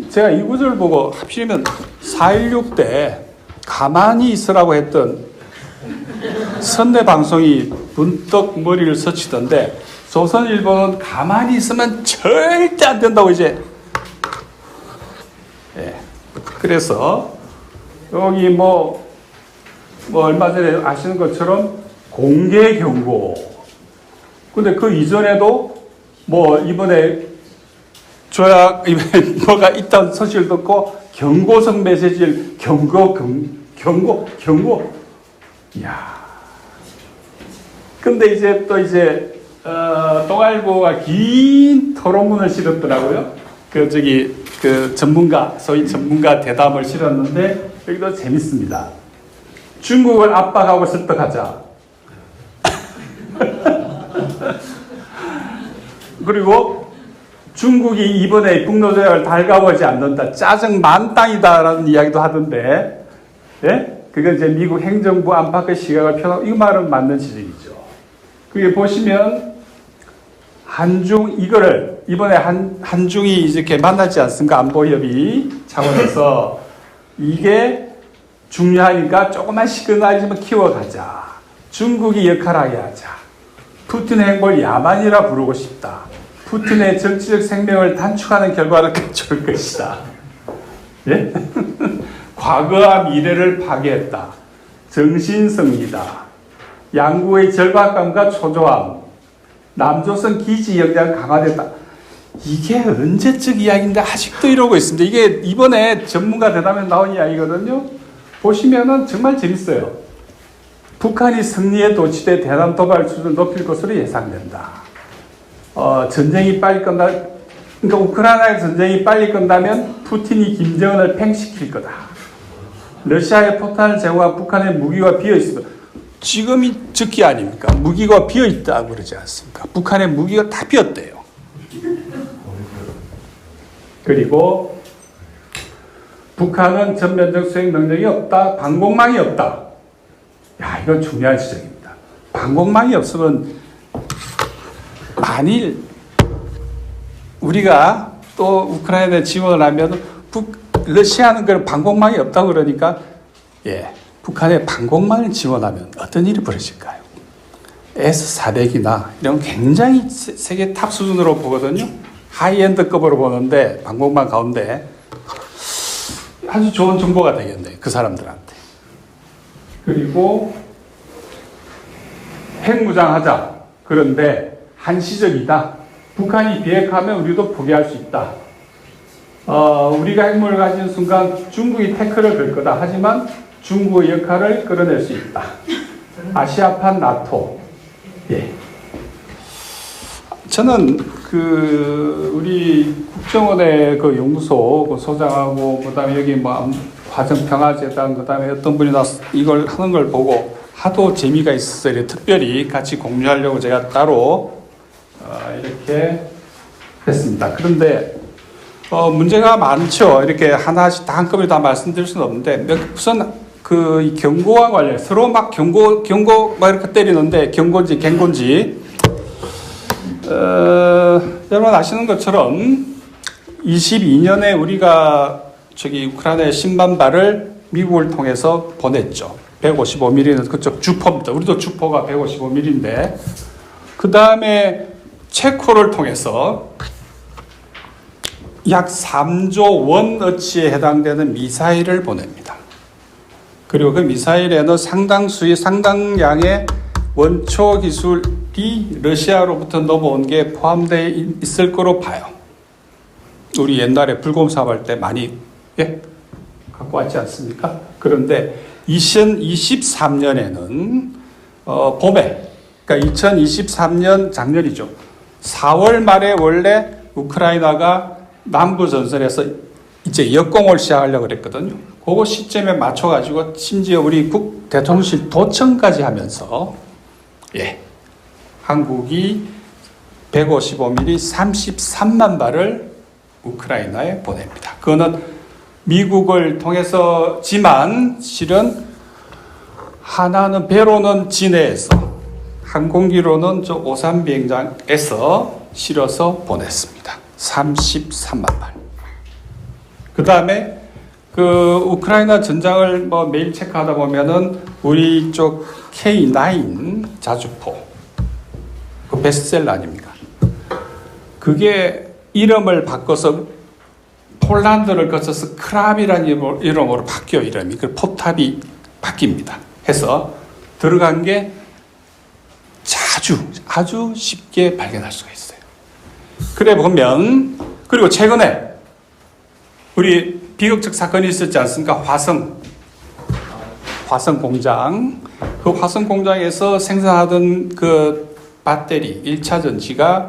제가 이 구절을 보고 하필이면 4.16 때 가만히 있으라고 했던 선내 방송이 문득 머리를 스치던데 조선일보는 가만히 있으면 절대 안 된다고 이제. 예. 그래서 여기 뭐 얼마 전에 아시는 것처럼 공개 경고. 근데 그 이전에도 뭐 이번에 조약 뭐가 있다는 소식을 듣고 경고성 메시지를 경고. 이야. 근데 이제 또 동아일보가 긴 토론문을 실었더라고요. 소위 전문가 대담을 실었는데 여기도 재밌습니다. 중국을 압박하고 설득하자. 그리고 중국이 이번에 북노조약을 달가워하지 않는다. 짜증 만땅이다라는 이야기도 하던데, 예? 그건 이제 미국 행정부 안팎의 시각을 표현하고, 이 말은 맞는 지적이죠. 그게 보시면, 이거를, 이번에 한중이 이렇게 만나지 않습니까? 안보협의 차원에서. 이게 중요하니까 조금만 시그널이지만 키워가자. 중국이 역할하게 하자. 푸틴 행보를 야만이라 부르고 싶다. 푸틴의 정치적 생명을 단축하는 결과를 가져올 것이다. 예? 과거와 미래를 파괴했다. 정신승리다. 양국의 절박감과 초조함. 남조선 기지 역량 강화됐다. 이게 언제적 이야기인데 아직도 이러고 있습니다. 이게 이번에 전문가 대담에 나온 이야기거든요. 보시면은 정말 재밌어요. 북한이 승리에 도취돼 대남 도발 수준을 높일 것으로 예상된다. 전쟁이 빨리 그러니까 우크라이나의 전쟁이 빨리 끝나면 푸틴이 김정은을 팽식킬 거다. 러시아의 포탄을 제공한 북한의 무기가 비어 있습니다. 지금이 적기 아닙니까? 무기가 비어 있다고 그러지 않습니까? 북한의 무기가 다 비었대요. 그리고 북한은 전면적 수행 능력이 없다. 방공망이 없다. 야, 이건 중요한 지적입니다. 방공망이 없으면 만일 우리가 또 우크라이나에 지원을 하면 러시아는 그런 방공망이 없다고 그러니까 예, 북한에 방공망을 지원하면 어떤 일이 벌어질까요? S-400이나 이런 굉장히 세계 탑 수준으로 보거든요. 하이엔드급으로 보는데 방공망 가운데 아주 좋은 정보가 되겠네요. 그 사람들한테. 그리고 핵무장하자. 그런데 한시적이다. 북한이 비핵화하면 우리도 포기할 수 있다. 우리가 핵무를 가진 순간 중국이 태클을 걸 거다. 하지만 중국의 역할을 끌어낼 수 있다. 아시아판 나토. 예. 저는 우리 국정원의 그 연구소 그 소장하고 그다음에 여기 뭐 화정평화재단 그다음에 어떤 분이 나서 이걸 하는 걸 보고 하도 재미가 있어서 특별히 같이 공유하려고 제가 따로 이렇게 했습니다. 그런데 문제가 많죠. 이렇게 하나씩 다 한꺼번에 다 말씀드릴 수는 없는데 우선 이 경고와 관련 서로 막 경고 막 이렇게 때리는데 경고인지 갱고인지 여러분 아시는 것처럼 22년에 우리가 우크라이나에 10만 발을 미국을 통해서 보냈죠. 155mm는 그쪽 주포입니다. 우리도 주포가 155mm인데 그 다음에 체코를 통해서 약 3조 원어치에 해당되는 미사일을 보냅니다. 그리고 그 미사일에는 상당량의 원초 기술이 러시아로부터 넘어온 게 포함되어 있을 거로 봐요. 우리 옛날에 불곰 사업할 때 많이 갖고 왔지 않습니까? 그런데 2023년에는 봄에, 그러니까 2023년 작년이죠. 4월 말에 원래 우크라이나가 남부 전선에서 이제 역공을 시작하려고 그랬거든요. 그 시점에 맞춰가지고 심지어 우리 대통령실 도청까지 하면서 한국이 155mm 33만 발을 우크라이나에 보냅니다. 그거는 미국을 통해서지만 실은 하나는 배로는 진해에서 항공기로는 저 오산 비행장에서 실어서 보냈습니다. 33만 발. 그 다음에 우크라이나 전장을 매일 체크하다 보면은 우리 쪽 K9 자주포 그 베스트셀러 아닙니까? 그게 이름을 바꿔서 폴란드를 거쳐서 크랍이라는 이름으로 바뀌어 이름이 그 포탑이 바뀝니다. 해서 들어간 게 아주 쉽게 발견할 수가 있어요. 그래 보면 그리고 최근에 우리 비극적 사건이 있었지 않습니까? 화성 공장. 그 화성 공장에서 생산하던 그 배터리 1차 전지가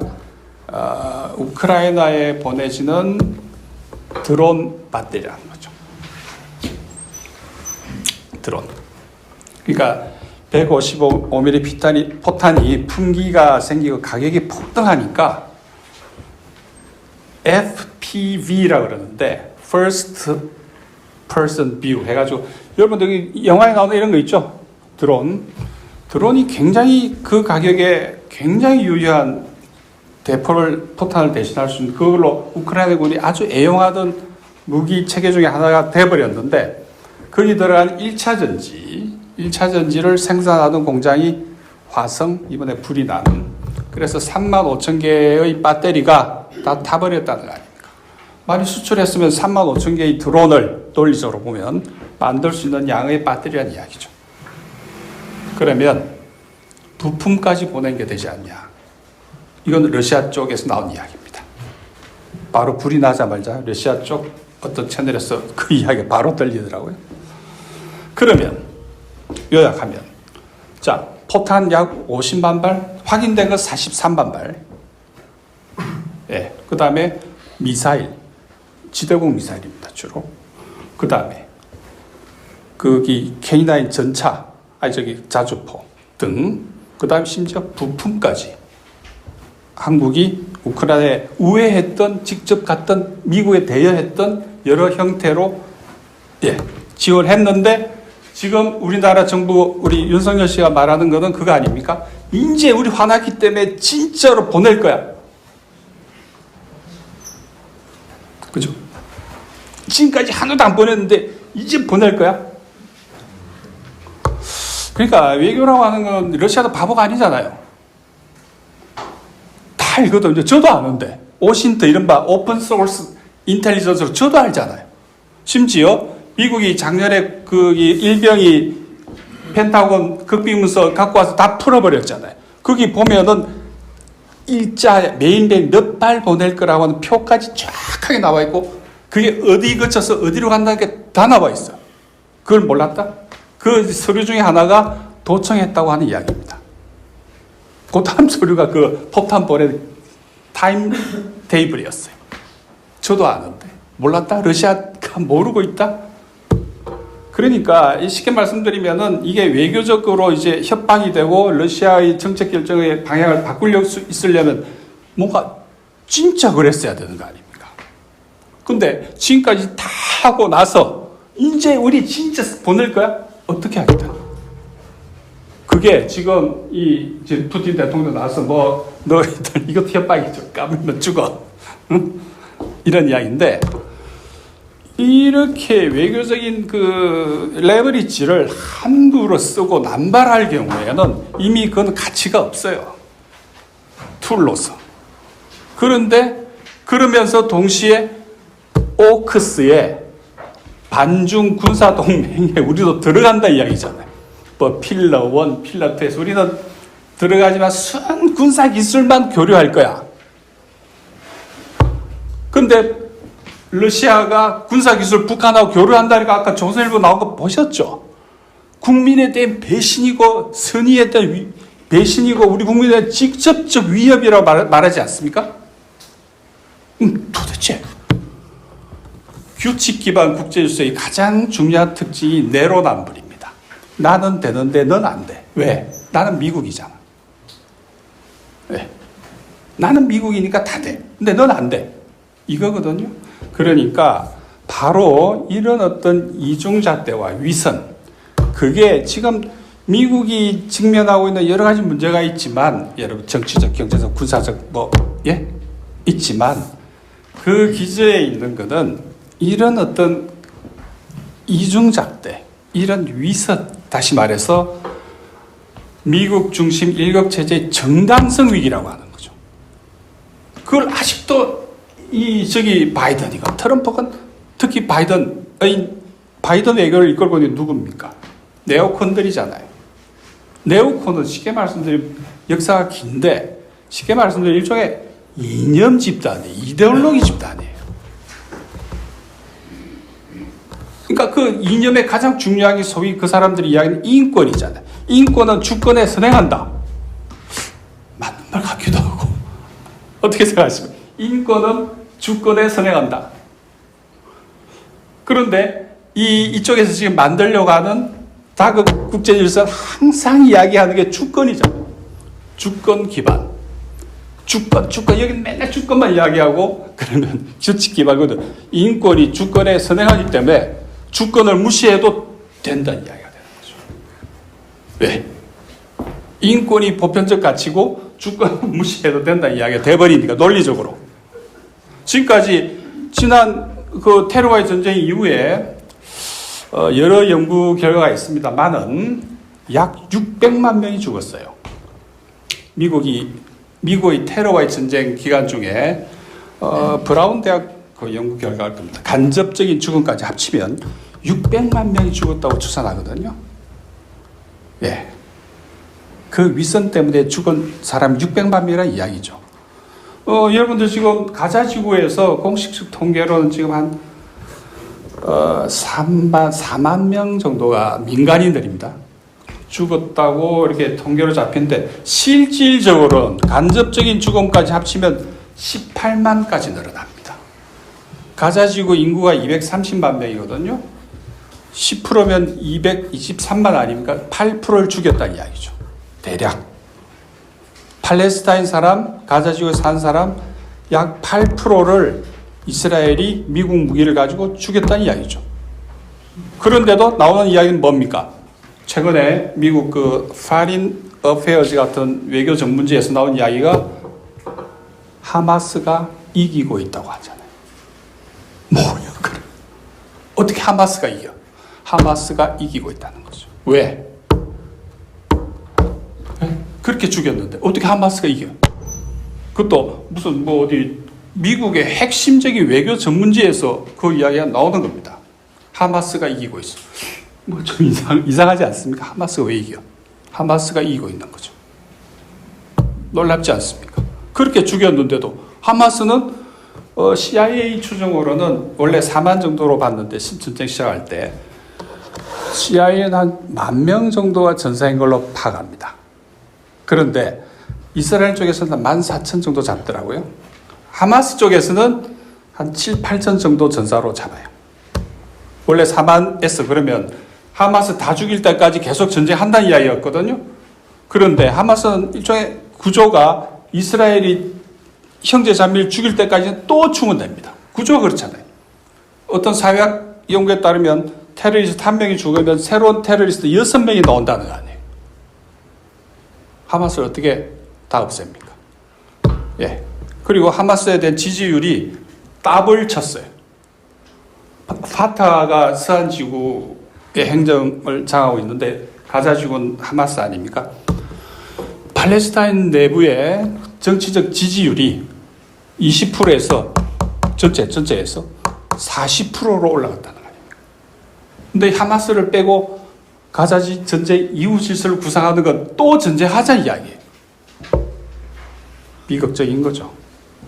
우크라이나에 보내지는 드론 배터리라는 거죠. 드론. 그러니까 155mm 포탄이 품귀가 생기고 가격이 폭등하니까 FPV라고 그러는데 First Person View 해가지고 여러분들 영화에 나오는 이런 거 있죠? 드론이 굉장히 그 가격에 굉장히 유리한 포탄을 대신할 수 있는 그걸로 우크라이나군이 아주 애용하던 무기 체계 중에 하나가 돼버렸는데 거기 들어간 1차 전지를 생산하던 공장이 화성 이번에 불이 나는 그래서 35,000개의 배터리가 다 타버렸다는 거 아닙니까? 많이 수출했으면 35,000개의 드론을 논리적으로 보면 만들 수 있는 양의 배터리라는 이야기죠. 그러면 부품까지 보낸 게 되지 않냐. 이건 러시아 쪽에서 나온 이야기입니다. 바로 불이 나자마자 러시아 쪽 어떤 채널에서 그 이야기가 바로 들리더라고요. 그러면 요약하면 자 포탄 약 50만 발 확인된 건 43만 발 그 다음에 미사일 지대공 미사일입니다. 주로 그 다음에 거기 K9 전차 자주포 등 그 다음에 심지어 부품까지 한국이 우크라이나에 우회했던 직접 갔던 미국에 대여했던 여러 형태로 지원했는데 지금 우리나라 정부 우리 윤석열 씨가 말하는 것은 그거 아닙니까? 이제 우리 화났기 때문에 진짜로 보낼 거야. 그죠? 지금까지 하나도 안 보냈는데 이제 보낼 거야? 그러니까 외교라고 하는 건 러시아도 바보가 아니잖아요. 다 알거든요. 저도 아는데. 오신트 이른바 오픈 소스 인텔리전스로 저도 알잖아요. 심지어 미국이 작년에 그 일병이 펜타곤 극비문서 갖고 와서 다 풀어버렸잖아요. 거기 보면은 일자 매일매일 몇 발 보낼 거라고 하는 표까지 정확하게 나와 있고 그게 어디 거쳐서 어디로 간다는 게 다 나와 있어요. 그걸 몰랐다? 그 서류 중에 하나가 도청했다고 하는 이야기입니다. 그 다음 서류가 그 폭탄 보낸 타임 테이블이었어요. 저도 아는데 몰랐다? 러시아가 모르고 있다? 그러니까 쉽게 말씀드리면은 이게 외교적으로 이제 협박이 되고 러시아의 정책 결정의 방향을 바꾸려고 있으려면 뭔가 진짜 그랬어야 되는 거 아닙니까? 근데 지금까지 다 하고 나서 이제 우리 진짜 보낼 거야? 어떻게 하겠다? 그게 지금 이제 푸틴 대통령 나와서 뭐 너희들 이것도 협박이죠. 까불면 죽어. 응? 이런 이야기인데 이렇게 외교적인 그 레버리지를 함부로 쓰고 남발할 경우에는 이미 그건 가치가 없어요. 툴로서. 그런데 그러면서 동시에 오크스의 반중 군사 동맹에 우리도 들어간다 이야기잖아요. 뭐 필러 1, 필러 2에서 우리는 들어가지만 순 군사 기술만 교류할 거야. 근데 러시아가 군사기술 북한하고 교류한다니까 아까 조선일보 나온 거 보셨죠? 국민에 대한 배신이고 선의에 대한 배신이고 우리 국민에 대한 직접적 위협이라고 말하지 않습니까? 도대체 규칙 기반 국제질서의 가장 중요한 특징이 내로남불입니다. 나는 되는데 넌 안 돼. 왜? 나는 미국이잖아. 왜? 나는 미국이니까 다 돼. 근데 넌 안 돼. 이거거든요. 그러니까 바로 이런 어떤 이중잣대와 위선, 그게 지금 미국이 직면하고 있는 여러 가지 문제가 있지만, 여러분 정치적, 경제적, 군사적 있지만 그 기저에 있는 것은 이런 어떤 이중잣대, 이런 위선, 다시 말해서 미국 중심 일국 체제의 정당성 위기라고 하는 거죠. 그걸 아직도 바이든이가 트럼프가 특히 바이든 외교를 이끌고 있는 누굽니까? 네오콘들이잖아요. 네오콘은 쉽게 말씀드리면 역사가 긴데 쉽게 말씀드리면 일종의 이념 집단이에요. 이데올로기 집단이에요. 그러니까 그 이념의 가장 중요한 게 소위 그 사람들이 이야기하는 인권이잖아요. 인권은 주권에 선행한다. 맞는 말 같기도 하고. 어떻게 생각하십니까? 인권은 주권에 선행한다. 그런데 이쪽에서 지금 만들려고 하는 다급 국제질서는 항상 이야기하는 게 주권이잖아요. 주권 기반. 주권. 여기는 맨날 주권만 이야기하고 그러면 규칙 기반이거든. 인권이 주권에 선행하기 때문에 주권을 무시해도 된다는 이야기가 되는 거죠. 왜? 인권이 보편적 가치고 주권을 무시해도 된다는 이야기가 돼버리니까 논리적으로. 지금까지 지난 그 테러와의 전쟁 이후에 여러 연구 결과가 있습니다만은 약 600만 명이 죽었어요. 미국의 테러와의 전쟁 기간 중에 브라운 대학 그 연구 결과일 겁니다. 간접적인 죽음까지 합치면 600만 명이 죽었다고 추산하거든요. 예. 그 위선 때문에 죽은 사람 600만 명이라는 이야기죠. 여러분들 지금 가자 지구에서 공식적 통계로는 지금 한 4만 명 정도가 민간인들입니다. 죽었다고 이렇게 통계로 잡힌데 실질적으로는 간접적인 죽음까지 합치면 18만까지 늘어납니다. 가자 지구 인구가 230만 명이거든요. 10%면 223만 아닙니까? 8%를 죽였다는 이야기죠. 대략. 팔레스타인 사람, 가자지구에 산 사람 약 8%를 이스라엘이 미국 무기를 가지고 죽였다는 이야기죠. 그런데도 나오는 이야기는 뭡니까? 최근에 미국 그 Foreign Affairs 같은 외교 전문지에서 나온 이야기가 하마스가 이기고 있다고 하잖아요. 뭐야, 그래. 하마스가 이겨? 하마스가 이기고 있다는 거죠. 왜? 그렇게 죽였는데 어떻게 하마스가 이겨? 그것도 무슨 뭐 어디 미국의 핵심적인 외교 전문지에서 그 이야기가 나오는 겁니다. 하마스가 이기고 있어. 뭐 좀 이상하지 않습니까? 하마스가 왜 이겨? 하마스가 이기고 있는 거죠. 놀랍지 않습니까? 그렇게 죽였는데도 하마스는 CIA 추정으로는 원래 4만 정도로 봤는데 전쟁 시작할 때 CIA는 한 10,000명 정도가 전사인 걸로 파악합니다. 그런데 이스라엘 쪽에서는 14,000 정도 잡더라고요. 하마스 쪽에서는 한 7, 8천 정도 전사로 잡아요. 원래 4만에서 그러면 하마스 다 죽일 때까지 계속 전쟁한다는 이야기였거든요. 그런데 하마스는 일종의 구조가 이스라엘이 형제 자매를 죽일 때까지는 또 충원됩니다. 구조가 그렇잖아요. 어떤 사회학 연구에 따르면 테러리스트 1명이 죽으면 새로운 테러리스트 6명이 나온다는 거 아니에요. 하마스를 어떻게 다 없앱니까? 예. 그리고 하마스에 대한 지지율이 더블 쳤어요. 파타가 서한 지구의 행정을 장악하고 있는데 가자 지구는 하마스 아닙니까? 팔레스타인 내부의 정치적 지지율이 20%에서 전체에서 40%로 올라갔다는 거 아닙니까? 근데 하마스를 빼고 가자 전쟁 이후 질서를 구상하는 건 또 전쟁하자는 이야기예요. 비극적인 거죠.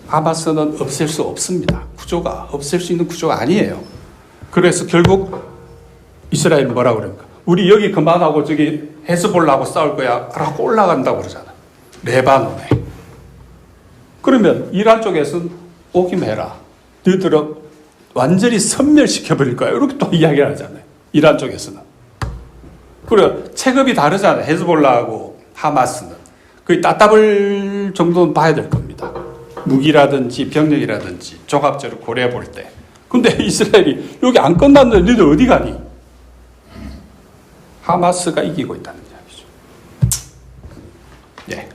하마스는 없앨 수 없습니다. 구조가 없앨 수 있는 구조가 아니에요. 그래서 결국 이스라엘은 뭐라고 그럽니까? 우리 여기 그만하고 저기 헤즈볼라하고 싸울 거야 라고 올라간다고 그러잖아. 레바논에. 그러면 이란 쪽에서는 오기만 해라. 너희들은 완전히 섬멸시켜버릴 거야. 이렇게 또 이야기를 하잖아요. 이란 쪽에서는. 그리고 체급이 다르잖아요. 헤즈볼라하고 하마스는. 거의 따따블 정도는 봐야 될 겁니다. 무기라든지 병력이라든지 종합적으로 고려해 볼 때. 근데 이스라엘이 여기 안 끝났는데 너희들 어디 가니? 하마스가 이기고 있다는 이야기죠. 예.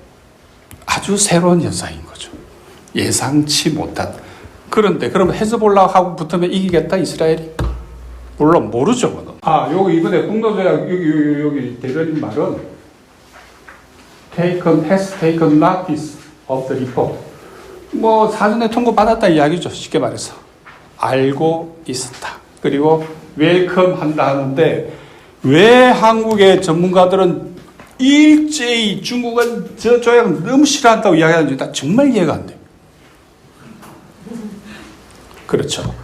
아주 새로운 현상인 거죠. 예상치 못한. 그런데 그러면 헤즈볼라하고 붙으면 이기겠다 이스라엘이? 물론 모르죠. 그건. 여기 이번에 공동조약 여기 대변인 말은 has taken notice of the report. 뭐 사전에 통보받았다 이야기죠. 쉽게 말해서. 알고 있었다. 그리고 웰컴 한다 하는데 왜 한국의 전문가들은 일제히 중국은 저 조약을 너무 싫어한다고 이야기하는지 나 정말 이해가 안 돼요. 그렇죠.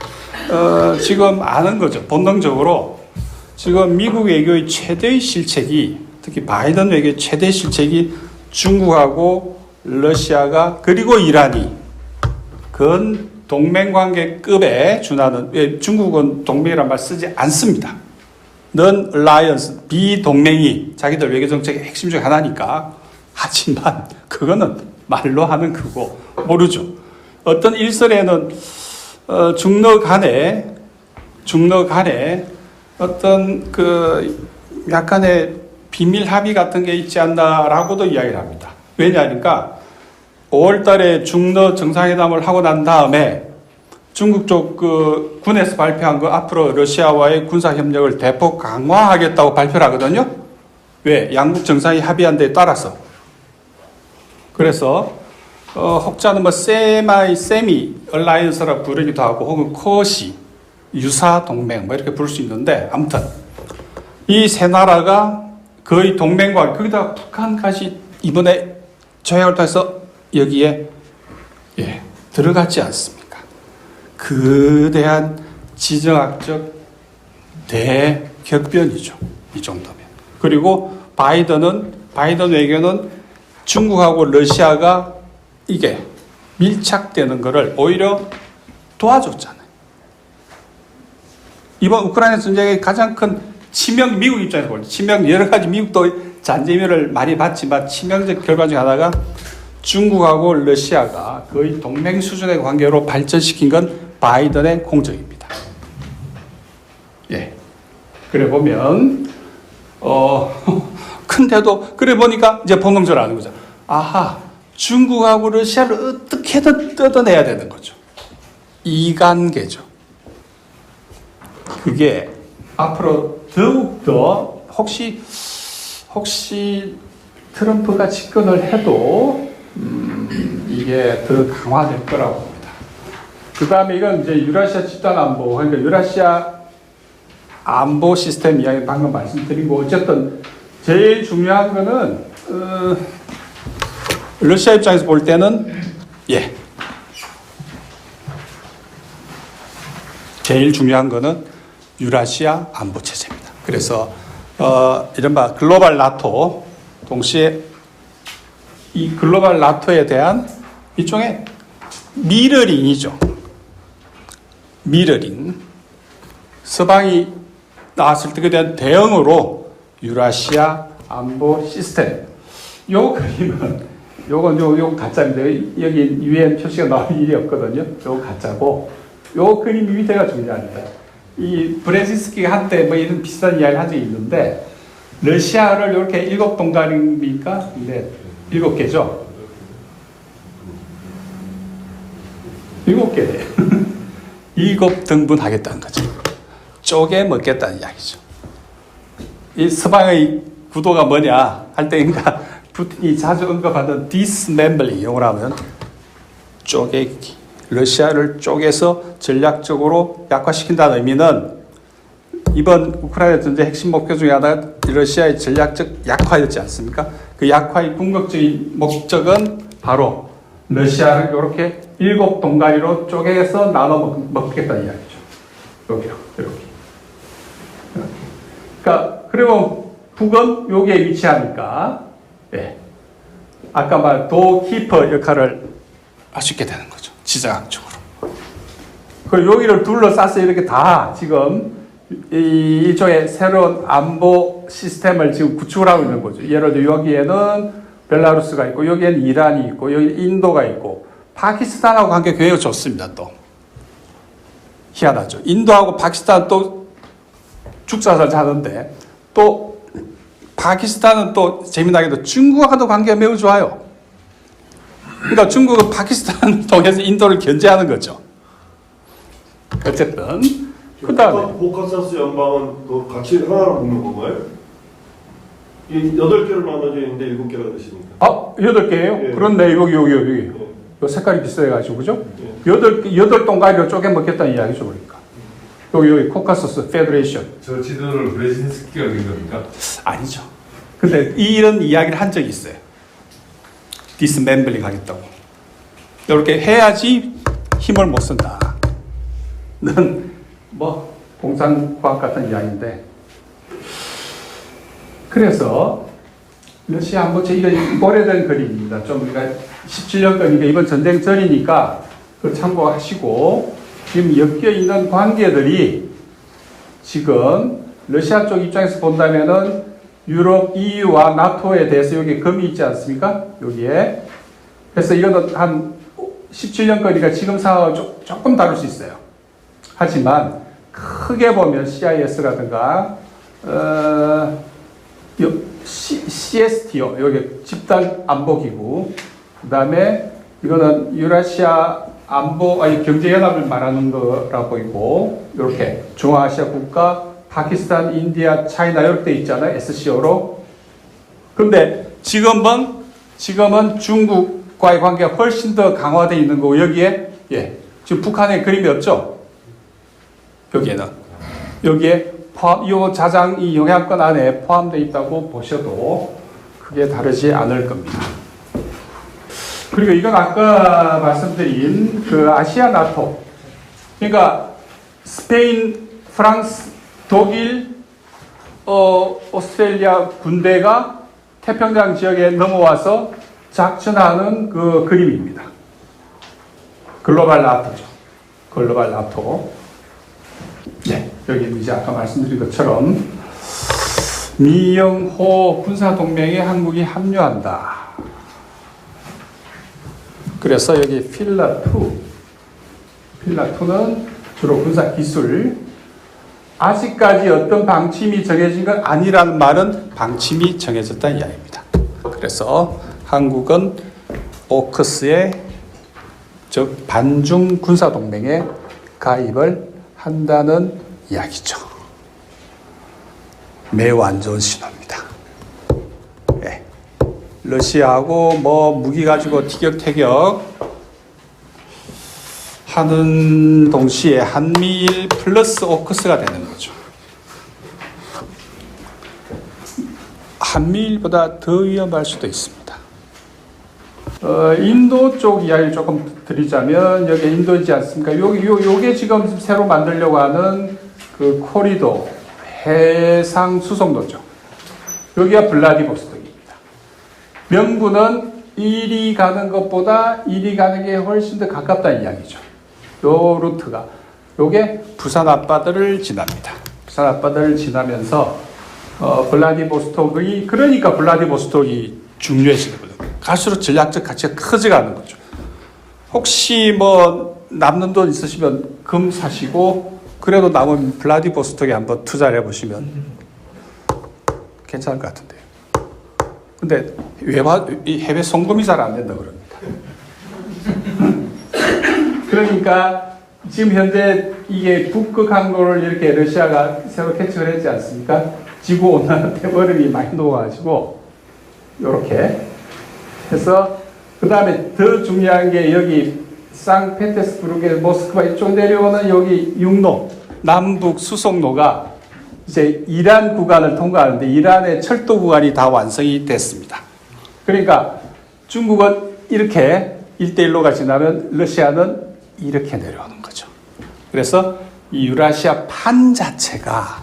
지금 아는 거죠. 본능적으로 지금 미국 외교의 최대의 실책이 특히 바이든 외교의 최대 실책이 중국하고 러시아가 그리고 이란이 건 동맹관계급에 준하는 중국은 동맹이란 말 쓰지 않습니다. Non-alliance, 비동맹이 자기들 외교정책의 핵심 중 하나니까. 하지만 그거는 말로 하는 거고 모르죠. 어떤 일설에는 중러 간에 어떤 그 약간의 비밀 합의 같은 게 있지 않나라고도 이야기를 합니다. 왜냐하니까 5월 달에 중러 정상회담을 하고 난 다음에 중국 쪽 그 군에서 발표한 거 앞으로 러시아와의 군사 협력을 대폭 강화하겠다고 발표를 하거든요. 왜? 양국 정상이 합의한 데 따라서. 그래서 혹자는 뭐 세미 얼라이언스라고 부르기도 하고 혹은 코시 유사 동맹 뭐 이렇게 부를 수 있는데 아무튼 이 세 나라가 거의 동맹과 거기다가 북한까지 이번에 조약을 통해서 여기에 들어갔지 않습니까? 거대한 지정학적 대격변이죠. 이 정도면. 그리고 바이든 외교는 중국하고 러시아가 이게 밀착되는 것을 오히려 도와줬잖아요. 이번 우크라이나 전쟁의 가장 큰 미국 입장에서 볼 때 여러 가지 미국도 잔재미를 많이 봤지만 치명적 결과 중 하나가 중국하고 러시아가 거의 동맹 수준의 관계로 발전시킨 건 바이든의 공적입니다. 예. 그래 보면, 근데도, 그래 보니까 이제 본능적으로 아는 거죠. 아하, 중국하고 러시아를 어떻게든 뜯어내야 되는 거죠. 이관계죠. 그게 앞으로 더욱더 혹시 트럼프가 집권을 해도 이게 더 강화될 거라고 봅니다. 그 다음에 이건 이제 유라시아 집단 안보, 그러니까 유라시아 안보 시스템 이야기 방금 말씀드리고, 어쨌든 제일 중요한 거는 러시아 입장에서 볼 때는 제일 중요한 거는 유라시아 안보 체제입니다. 그래서 이른바 글로벌 나토, 동시에 이 글로벌 나토에 대한 일종의 미러링이죠. 미러링. 서방이 나왔을 때 그에 대한 대응으로 유라시아 안보 시스템. 요 그림은 요건 가짜인데 여기 UN 표시가 나올 일이 없거든요. 요 가짜고, 요 그림 밑에가 중요합니다. 이 브레진스키가 한때 뭐 이런 비슷한 이야기를 한 적이 있는데, 러시아를 이렇게 7동가리입니까? 네, 7개죠. 7개 돼요. 7등분 하겠다는 거죠. 쪼개 먹겠다는 이야기죠. 이 서방의 구도가 뭐냐 할 때, 그러니까 푸틴이 자주 언급하는 디스멤블링, 영어로 하면 쪼개기. 러시아를 쪼개서 전략적으로 약화시킨다는 의미는, 이번 우크라이나 전쟁 핵심 목표 중에 하나가 러시아의 전략적 약화였지 않습니까? 그 약화의 궁극적인 목적은 바로 러시아를 이렇게 7동가리로 쪼개서 나눠 먹겠다는 이야기죠. 여기로, 이렇게. 그러니까, 그리고 북은 여기에 위치하니까, 아까 말 도키퍼 역할을 할 수 있게 되는 거죠. 지정학적으로. 그리고 여기를 둘러싸서 이렇게 다 지금 이쪽에 새로운 안보 시스템을 지금 구축을 하고 있는 거죠. 예를 들어 여기에는 벨라루스가 있고, 여기에는 이란이 있고, 여기 인도가 있고, 파키스탄하고 관계 굉장히 좋습니다. 또 희한하죠. 인도하고 파키스탄 또 죽사살 자는데, 또 파키스탄은 또 재미나게도 중국하고도 관계가 매우 좋아요. 그러니까 중국은 파키스탄을 통해서 인도를 견제하는 거죠. 어쨌든 그 다음에 코카사스 연방은 또 같이 하나로 묶는 건가요? 이 8개로 나눠져 있는데 7개가 되십니까? 아, 8개예요? 예. 그렇네. 여기. 예. 요 색깔이 비슷해가지고, 그죠? 예. 8동가리로 쪼개 먹겠다는 이야기죠, 그러니까. 여기 코카서스 페더레이션. 저 지도를 브레진스키가 그린 겁니까? 아니죠. 근데 이런 이야기를 한 적이 있어요. 디스멤블링 하겠다고. 이렇게 해야지 힘을 못 쓴다. 는 뭐 공상과학 같은 이야기인데, 그래서 러시아 안보체, 이건 오래된 그림입니다. 좀 우리가 17년 거니까 이번 전쟁 전이니까 그 참고하시고, 지금 엮여 있는 관계들이 지금 러시아 쪽 입장에서 본다면은 유럽, EU와 나토에 대해서 여기 금이 있지 않습니까? 여기에. 그래서 이거는 한 17년 거니까 지금 상황을 조금 다룰 수 있어요. 하지만 크게 보면 CIS라든가 CSTO, 여기 집단 안보기구, 그 다음에 이거는 유라시아 경제연합을 말하는 거라 보이고, 이렇게 중앙아시아 국가, 파키스탄, 인디아, 차이나 이렇게 돼 있잖아요. SCO로. 그런데 지금은 중국과의 관계가 훨씬 더 강화되어 있는 거고, 여기에 지금 북한의 그림이 없죠. 여기에 이 자장, 이 영향권 안에 포함되어 있다고 보셔도 크게 다르지 않을 겁니다. 그리고 이건 아까 말씀드린 그 아시아 나토, 그러니까 스페인, 프랑스, 독일, 오스트레일리아 군대가 태평양 지역에 넘어와서 작전하는 그 그림입니다. 글로벌 나토죠. 글로벌 나토. 여기 이제 아까 말씀드린 것처럼 미영호 군사동맹에 한국이 합류한다. 그래서 여기 필라2는 주로 군사기술, 아직까지 어떤 방침이 정해진 건 아니라는 말은 방침이 정해졌다는 이야기입니다. 그래서 한국은 오크스의 즉 반중 군사동맹에 가입을 한다는 이야기죠. 매우 안 좋은 신호입니다. 예. 러시아하고 뭐 무기 가지고 티격태격 하는 동시에 한미일 플러스 오커스가 되는 거죠. 한미일보다 더 위험할 수도 있습니다. 인도 쪽 이야기를 조금 드리자면, 여기 인도이지 않습니까? 요게 지금 새로 만들려고 하는 그 코리도, 해상 수송로죠. 여기가 블라디보스톡입니다. 명분은 이리 가는 것보다 이리 가는 게 훨씬 더 가깝다는 이야기죠. 요 루트가. 요게 부산 앞바다를 지납니다. 부산 앞바다를 지나면서, 블라디보스톡이, 그러니까 블라디보스톡이 중요해지는 거죠. 갈수록 전략적 가치가 커져가는 거죠. 혹시 뭐 남는 돈 있으시면 금 사시고, 그래도 남은 블라디보스톡에 한번 투자를 해보시면 괜찮을 것 같은데요. 근데 이 해외 송금이 잘 안 된다고 그럽니다. 그러니까 지금 현재 이게 북극 항로를 이렇게 러시아가 새로 개척을 했지 않습니까? 지구 온난화 태버림이 많이 녹아가지고 이렇게 해서, 그 다음에 더 중요한 게 여기 상페테스부르크, 모스크바 이쪽 내려오는 여기 육로, 남북 수송로가 이제 이란 구간을 통과하는데, 이란의 철도 구간이 다 완성이 됐습니다. 그러니까 중국은 이렇게 1대1로가 지나면 러시아는 이렇게 내려오는 거죠. 그래서 이 유라시아 판 자체가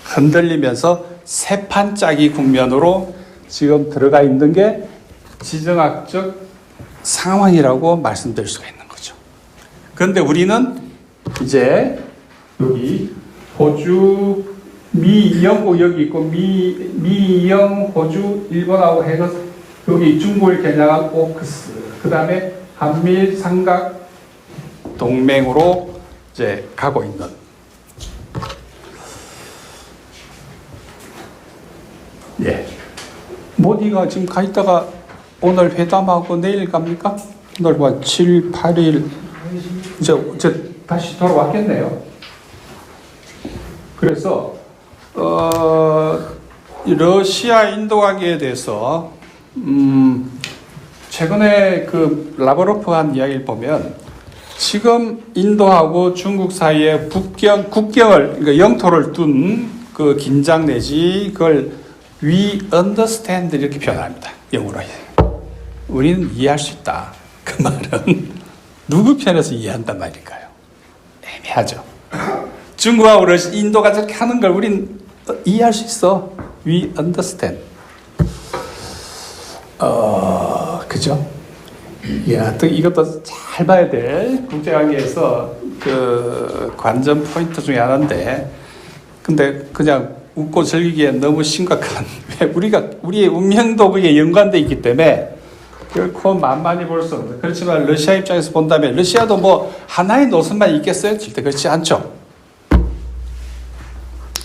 흔들리면서 세 판짜기 국면으로 지금 들어가 있는 게 지정학적 상황이라고 말씀드릴 수가 있는 거죠. 그런데 우리는 이제 여기 호주, 영국 여기 있고, 영, 호주, 일본하고 해서 여기 중국을 겨냥한 오크스, 그 다음에 한미일 삼각 동맹으로 이제 가고 있는. 예. 모디가 지금 가 있다가 오늘 회담하고 내일 갑니까? 오늘 뭐 7, 8일 이제 다시 돌아왔겠네요. 그래서 러시아 인도 관계에 대해서 최근에 그 라브로프가 한 이야기를 보면, 지금 인도하고 중국 사이에 국경을, 그러니까 영토를 둔 그 긴장 내지 그걸 we understand 이렇게 표현합니다. 영어로. 우리는 이해할 수 있다. 그 말은 누구 편에서 이해한단 말일까요? 애매하죠. 중국하고 인도가 저렇게 하는 걸 우린 이해할 수 있어. We understand. 그죠? 야, 또 이것도 잘 봐야 될 국제관계에서 그 관전 포인트 중에 하나인데, 근데 그냥 웃고 즐기기엔 너무 심각한, 왜 우리의 운명도 그게 연관되어 있기 때문에 결코 만만히 볼 수 없는. 그렇지만 러시아 입장에서 본다면, 러시아도 뭐 하나의 노선만 있겠어요? 절대 그렇지 않죠.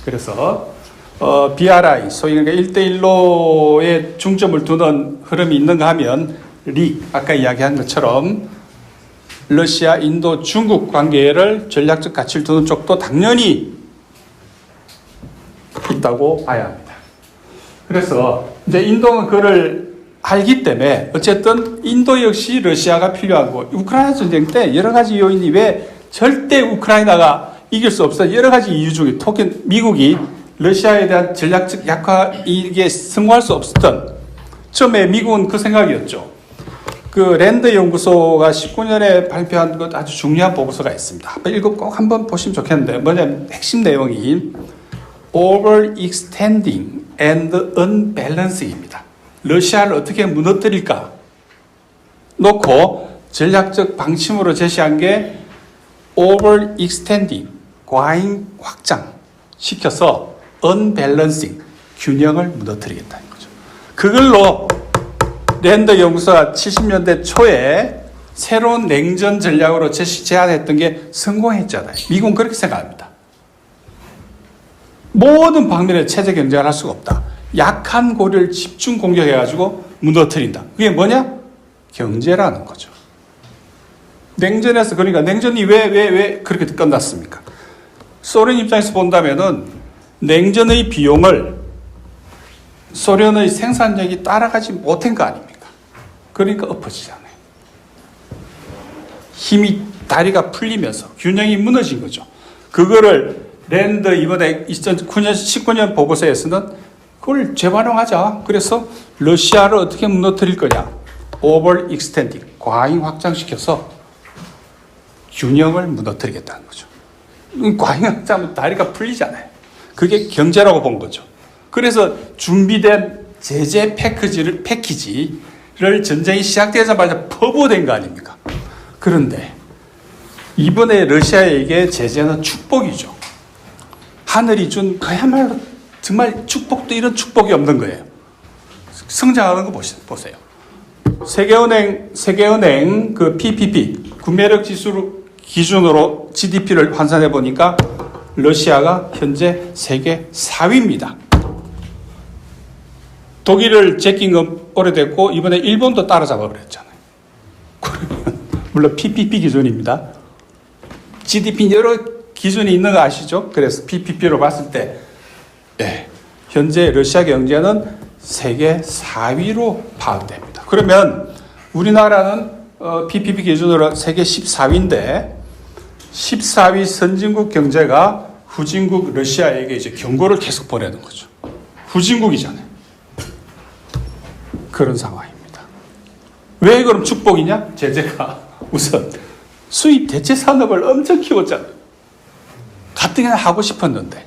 그래서 BRI, 소위 1대1로에 중점을 두는 흐름이 있는가 하면, 아까 이야기한 것처럼 러시아, 인도, 중국 관계를 전략적 가치를 두는 쪽도 당연히 있다고 봐야 합니다. 그래서 이제 인도는 그걸 알기 때문에 어쨌든 인도 역시 러시아가 필요하고, 우크라이나 전쟁 때 여러 가지 요인이 왜 절대 우크라이나가 이길 수 없어, 여러 가지 이유 중에 특히 미국이 러시아에 대한 전략적 약화, 이게 승화할 수 없었던, 처음에 미국은 그 생각이었죠. 그 랜드 연구소가 19년에 발표한 것 아주 중요한 보고서가 있습니다. 꼭 한번 보시면 좋겠는데, 뭐냐면 핵심 내용이 overextending and unbalancing입니다. 러시아를 어떻게 무너뜨릴까 놓고 전략적 방침으로 제시한 게 overextending, 과잉 확장 시켜서 unbalancing, 균형을 무너뜨리겠다는 거죠. 그걸로 랜더 연구소가 70년대 초에 새로운 냉전 전략으로 제안했던 게 성공했잖아요. 미국은 그렇게 생각합니다. 모든 방면에 체제 경쟁을 할 수가 없다. 약한 고리를 집중 공격해가지고 무너뜨린다. 그게 뭐냐? 경제라는 거죠. 냉전에서, 그러니까 냉전이 왜 그렇게 끝났습니까? 소련 입장에서 본다면은 냉전의 비용을 소련의 생산력이 따라가지 못한 거 아닙니까? 그러니까 엎어지잖아요. 힘이 다리가 풀리면서 균형이 무너진 거죠. 그거를 랜드 이번에 2009년 19년 보고서에서는 그걸 재활용하자. 그래서 러시아를 어떻게 무너뜨릴 거냐? 오버 익스텐딩, 과잉 확장시켜서 균형을 무너뜨리겠다는 거죠. 과잉 확장하면 다리가 풀리잖아요. 그게 경제라고 본 거죠. 그래서 준비된 제재 패키지를 전쟁이 시작되자마자 퍼부어댄 거 아닙니까? 그런데 이번에 러시아에게 제재는 축복이죠. 하늘이 준 그야말로 정말 축복도 이런 축복이 없는 거예요. 성장하는 거 보세요. 세계은행 그 PPP 구매력 지수 기준으로 GDP를 환산해 보니까 러시아가 현재 세계 4위입니다. 독일을 제낀 건 오래됐고 이번에 일본도 따라잡아 버렸잖아요. 그러면 물론 PPP 기준입니다. GDP 여러 기준이 있는 거 아시죠? 그래서 PPP로 봤을 때 현재 러시아 경제는 세계 4위로 파악됩니다. 그러면 우리나라는 PPP 기준으로 세계 14위인데 14위 선진국 경제가 후진국 러시아에게 이제 경고를 계속 보내는 거죠. 후진국이잖아요. 그런 상황입니다. 왜 그럼 축복이냐? 제재가 우선 수입 대체 산업을 엄청 키웠잖아요. 가뜩이나 하고 싶었는데.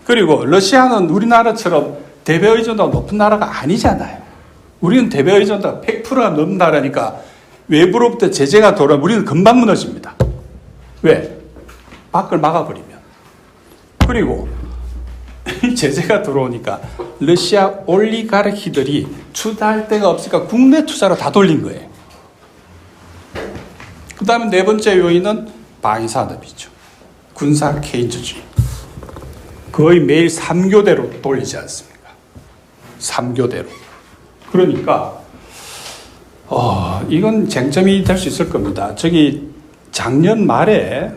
그리고 러시아는 우리나라처럼 대외 의존도가 높은 나라가 아니잖아요. 우리는 대외 의존도가 100%가 넘는 나라니까 외부로부터 제재가 돌아오면 우리는 금방 무너집니다. 왜? 밖을 막아버리면. 그리고 제재가 들어오니까 러시아 올리가르키들이 투자할 데가 없으니까 국내 투자로 다 돌린 거예요. 그 다음에 네 번째 요인은 방위산업이죠. 군사 케인즈주의. 거의 매일 3교대로 돌리지 않습니까? 3교대로. 그러니까 이건 쟁점이 될 수 있을 겁니다. 작년 말에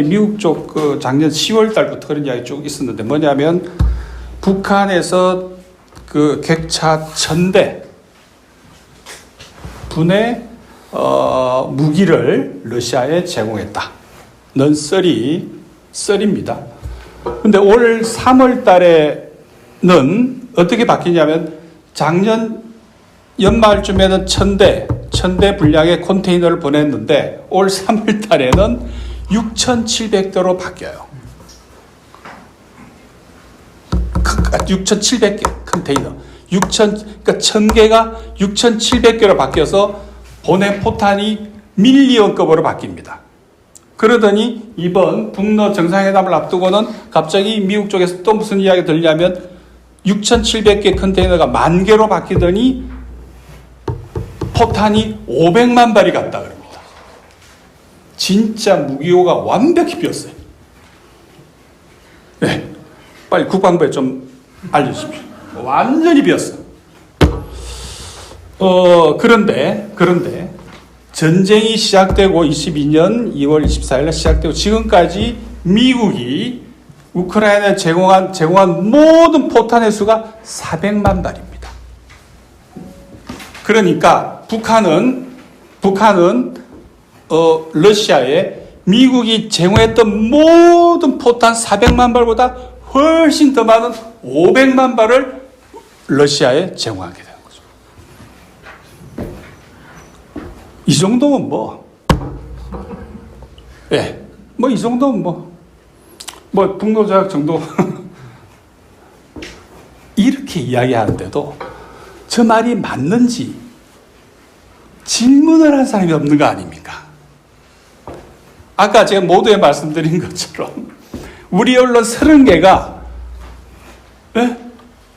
미국 쪽 작년 10월 달부터 그런 이야기 쭉 있었는데 뭐냐면 북한에서 그 객차 1000대 분의 무기를 러시아에 제공했다는 썰입니다. 근데 올 3월 달에는 어떻게 바뀌냐면 작년 연말쯤에는 1000대 분량의 컨테이너를 보냈는데 올 3월 달에는 6,700대로 바뀌어요. 6,700개 컨테이너. 그러니까 1000개가 6,700개로 바뀌어서 보낸 포탄이 밀리언급으로 바뀝니다. 그러더니 이번 북러 정상회담을 앞두고는 갑자기 미국 쪽에서 또 무슨 이야기가 들리냐면 6,700개 컨테이너가 10,000개로 바뀌더니 포탄이 500만 발이 갔다 그럽니다. 진짜 무기호가 완벽히 비었어요. 네, 빨리 국방부에 좀 알려주십시오. 완전히 비었어. 그런데 전쟁이 시작되고 22년 2월 24일 시작되고 지금까지 미국이 우크라이나에 제공한 모든 포탄의 수가 400만 발입니다. 그러니까 북한은 러시아에 미국이 제공했던 모든 포탄 400만 발보다 훨씬 더 많은 500만 발을 러시아에 제공하게 되는 거죠. 이 정도면 이 정도면 북노조약 정도 이렇게 이야기하는데도 저 말이 맞는지 질문을 한 사람이 없는 거 아닙니까? 아까 제가 모두에 말씀드린 것처럼 우리 언론 30개가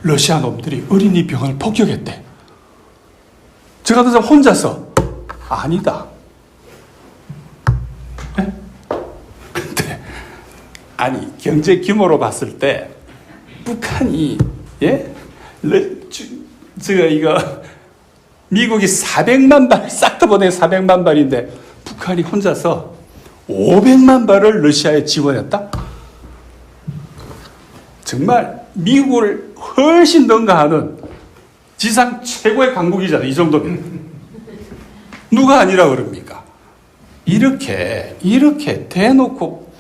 러시아 놈들이 어린이 병원을 폭격했대. 저 같은 사람 혼자서 아니다. 근데 경제 규모로 봤을 때 북한이 미국이 400만 발 싹 다 보내 400만 발인데 북한이 혼자서 500만 발을 러시아에 지원했다? 정말 미국을 훨씬 능가하는 지상 최고의 강국이잖아요. 이 정도면. 누가 아니라 그럽니까? 이렇게 대놓고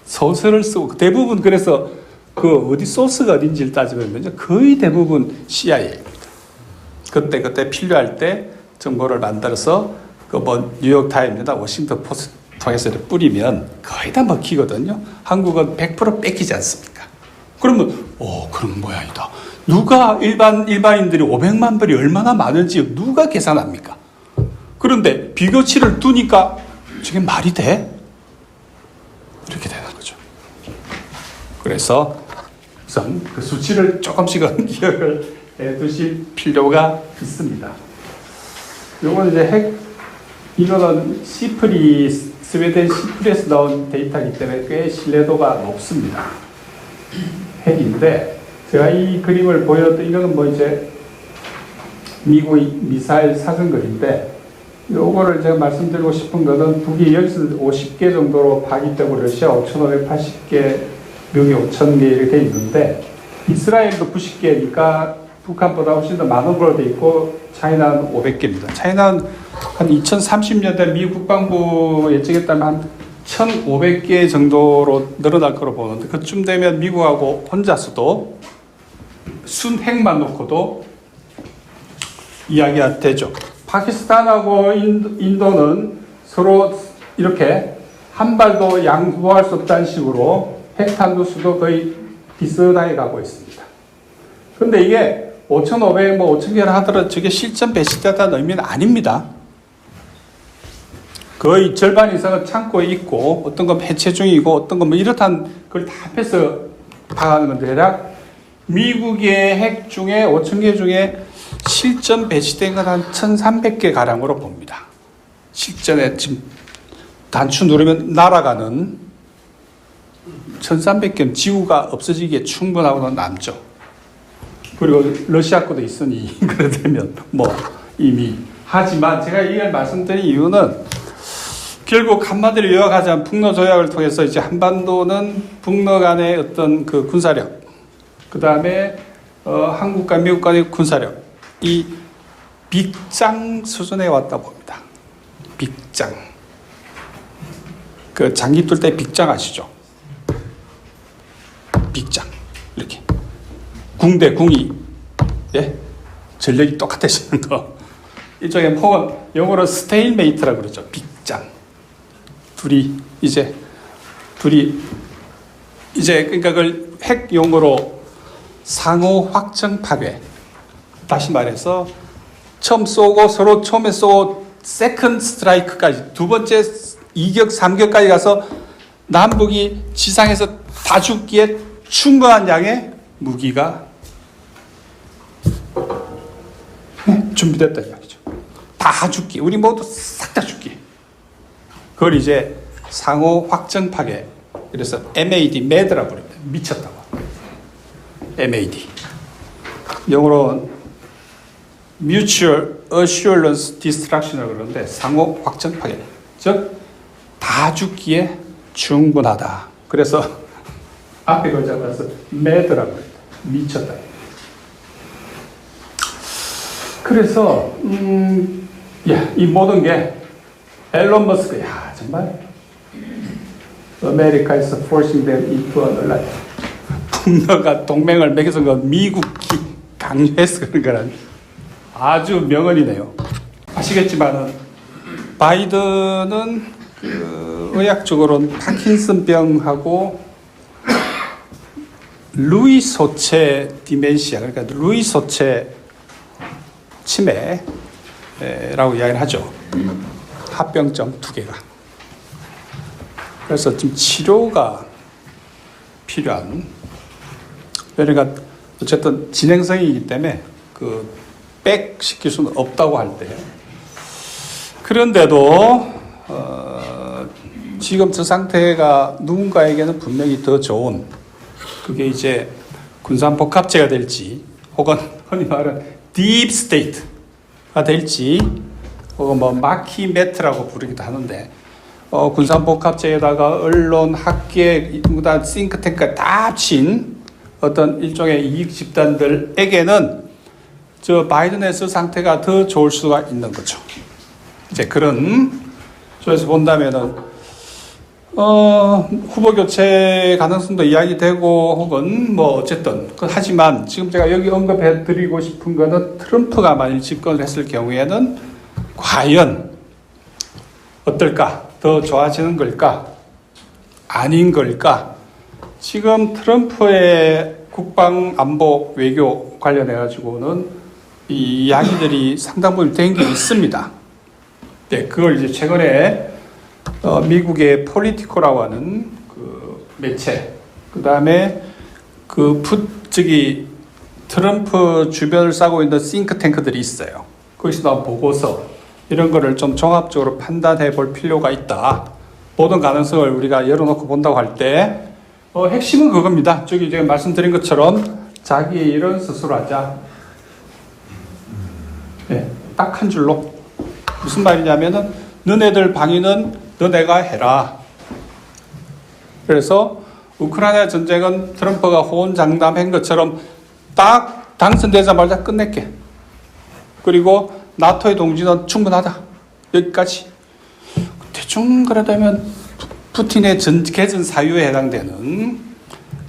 소설을 쓰고 대부분 그래서 그 어디 소스가 어딘지를 따져보면 거의 대부분 CIA입니다. 그때 필요할 때 정보를 만들어서 그 뭐 뉴욕 타임즈나 워싱턴 포스트 통해서 뿌리면 거의 다 먹히거든요. 한국은 100% 뺏기지 않습니까? 그러면 그럼 모양이다. 누가 일반인들이 500만 불이 얼마나 많은지 누가 계산합니까? 그런데 비교치를 두니까 저게 말이 돼? 이렇게 되는 거죠. 그래서 우선 그 수치를 조금씩은 기억을 해 두실 필요가 있습니다. 요거는 이제 이거는 스웨덴 시프리에서 나온 데이터이기 때문에 꽤 신뢰도가 높습니다. 핵인데, 제가 이 그림을 보여드렸던 이거는 뭐 이제 미국의 미사일 사정거리인데, 요거를 제가 말씀드리고 싶은 거는 북이 여기서 50개 정도로 파기되고 러시아 5,580개, 미국이 5,000개 이렇게 돼 있는데, 이스라엘도 90개니까 북한보다 훨씬 더 많은 걸로 돼 있고, 차이나는 500개입니다. 차이나는 한 2030년대 미 국방부 예측에 따르면 한 1,500개 정도로 늘어날 거로 보는데, 그쯤 되면 미국하고 혼자서도 순핵만 놓고도 이야기가 되죠. 파키스탄하고 인도는 서로 이렇게 한 발도 양보할 수 없다는 식으로 핵탄두 수도 거의 비슷하게 가고 있습니다. 그런데 이게 5,500, 5,000개를 하더라도 저게 실전 배치됐다는 의미는 아닙니다. 거의 절반 이상은 창고에 있고, 어떤 건 해체 중이고, 어떤 건 뭐 이렇다는 걸 다 합해서 파악하는 건데, 대략 미국의 핵 중에 5,000개 중에 실전 배치된 건 한 1,300개 가량으로 봅니다. 실전에 지금 단추 누르면 날아가는 1,300개는 지구가 없어지기에 충분하고는 남죠. 그리고 러시아 것도 있으니 그러되면 뭐 이미 하지만 제가 이걸 말씀드린 이유는 결국 한마디로 요약하자면 북러 조약을 통해서 이제 한반도는 북러 간의 어떤 그 군사력, 그 다음에 한국과 미국 간의 군사력, 이 빅장 수준에 왔다 봅니다. 빅장. 그 장기 뚫 때 빅장 아시죠? 빅장. 이렇게. 궁대, 궁이, 예? 전력이 똑같아지는 거. 일종의 혹은 영어로 스테인메이트라고 그러죠. 빅장. 둘이, 그러니까 그걸 핵 용어로 상호 확정 파괴. 다시 말해서, 처음 쏘고, 서로 처음에 쏘고, 세컨드 스트라이크까지, 두 번째 2격, 3격까지 가서 남북이 지상에서 다 죽기에 충분한 양의 무기가 준비됐다 이야기죠. 다 죽기. 우리 모두 싹 다 죽기. 그걸 이제 상호 확정 파괴. 그래서 MAD, mad라고 부릅니다. 미쳤다고. MAD. 영어로 Mutual Assurance Destruction이라고 그러는데 상호 확정 파괴. 즉, 다 죽기에 충분하다. 그래서 앞에 걸 잡아서 mad라고 합니다. 미쳤다. 그래서 이 모든 게 앨런 머스크, 정말 America is forcing them into an alliance. 북러가 동맹을 맺어서 건 미국이 강요해서 그런 거란 아주 명언이네요. 아시겠지만은 바이든은 그 의학적으로는 파킨슨병하고 루이 소체 디멘시아, 그러니까 루이 소체 치매라고 이야기를 하죠. 합병증 2개가. 그래서 지금 치료가 필요한, 그러니까 어쨌든 진행성이기 때문에 백 시킬 수는 없다고 할 때. 그런데도 지금 저 상태가 누군가에게는 분명히 더 좋은, 그게 이제 군산복합체가 될지, 혹은 흔히 말하는 딥 스테이트가 될지, 혹은 뭐 마키매트라고 부르기도 하는데 군산복합체에다가 언론, 학계, 싱크탱크가 다 합친 어떤 일종의 이익 집단들에게는 저 바이든 해스 상태가 더 좋을 수가 있는 거죠. 이제 그런 쪽에서 본다면은 후보 교체 가능성도 이야기되고 혹은 뭐 어쨌든 하지만 지금 제가 여기 언급해 드리고 싶은 거는 트럼프가 만일 집권을 했을 경우에는 과연 어떨까? 더 좋아지는 걸까? 아닌 걸까? 지금 트럼프의 국방, 안보, 외교 관련해 가지고는 이 이야기들이 상당 부분 된 게 있습니다. 네, 그걸 이제 최근에 미국의 폴리티코라고 하는 그 매체, 그 다음에 트럼프 주변을 싸고 있는 싱크탱크들이 있어요. 거기서 나온 보고서, 이런 거를 좀 종합적으로 판단해 볼 필요가 있다. 모든 가능성을 우리가 열어놓고 본다고 할 때, 핵심은 그겁니다. 저기 제가 말씀드린 것처럼 자기의 일은 스스로 하자. 네, 딱 한 줄로. 무슨 말이냐면은, 너네들 방위는 너네가 해라. 그래서 우크라이나 전쟁은 트럼프가 호언장담한 것처럼 딱 당선되자마자 끝낼게. 그리고 나토의 동지는 충분하다. 여기까지. 대충 그러다면 푸틴의 개전 사유에 해당되는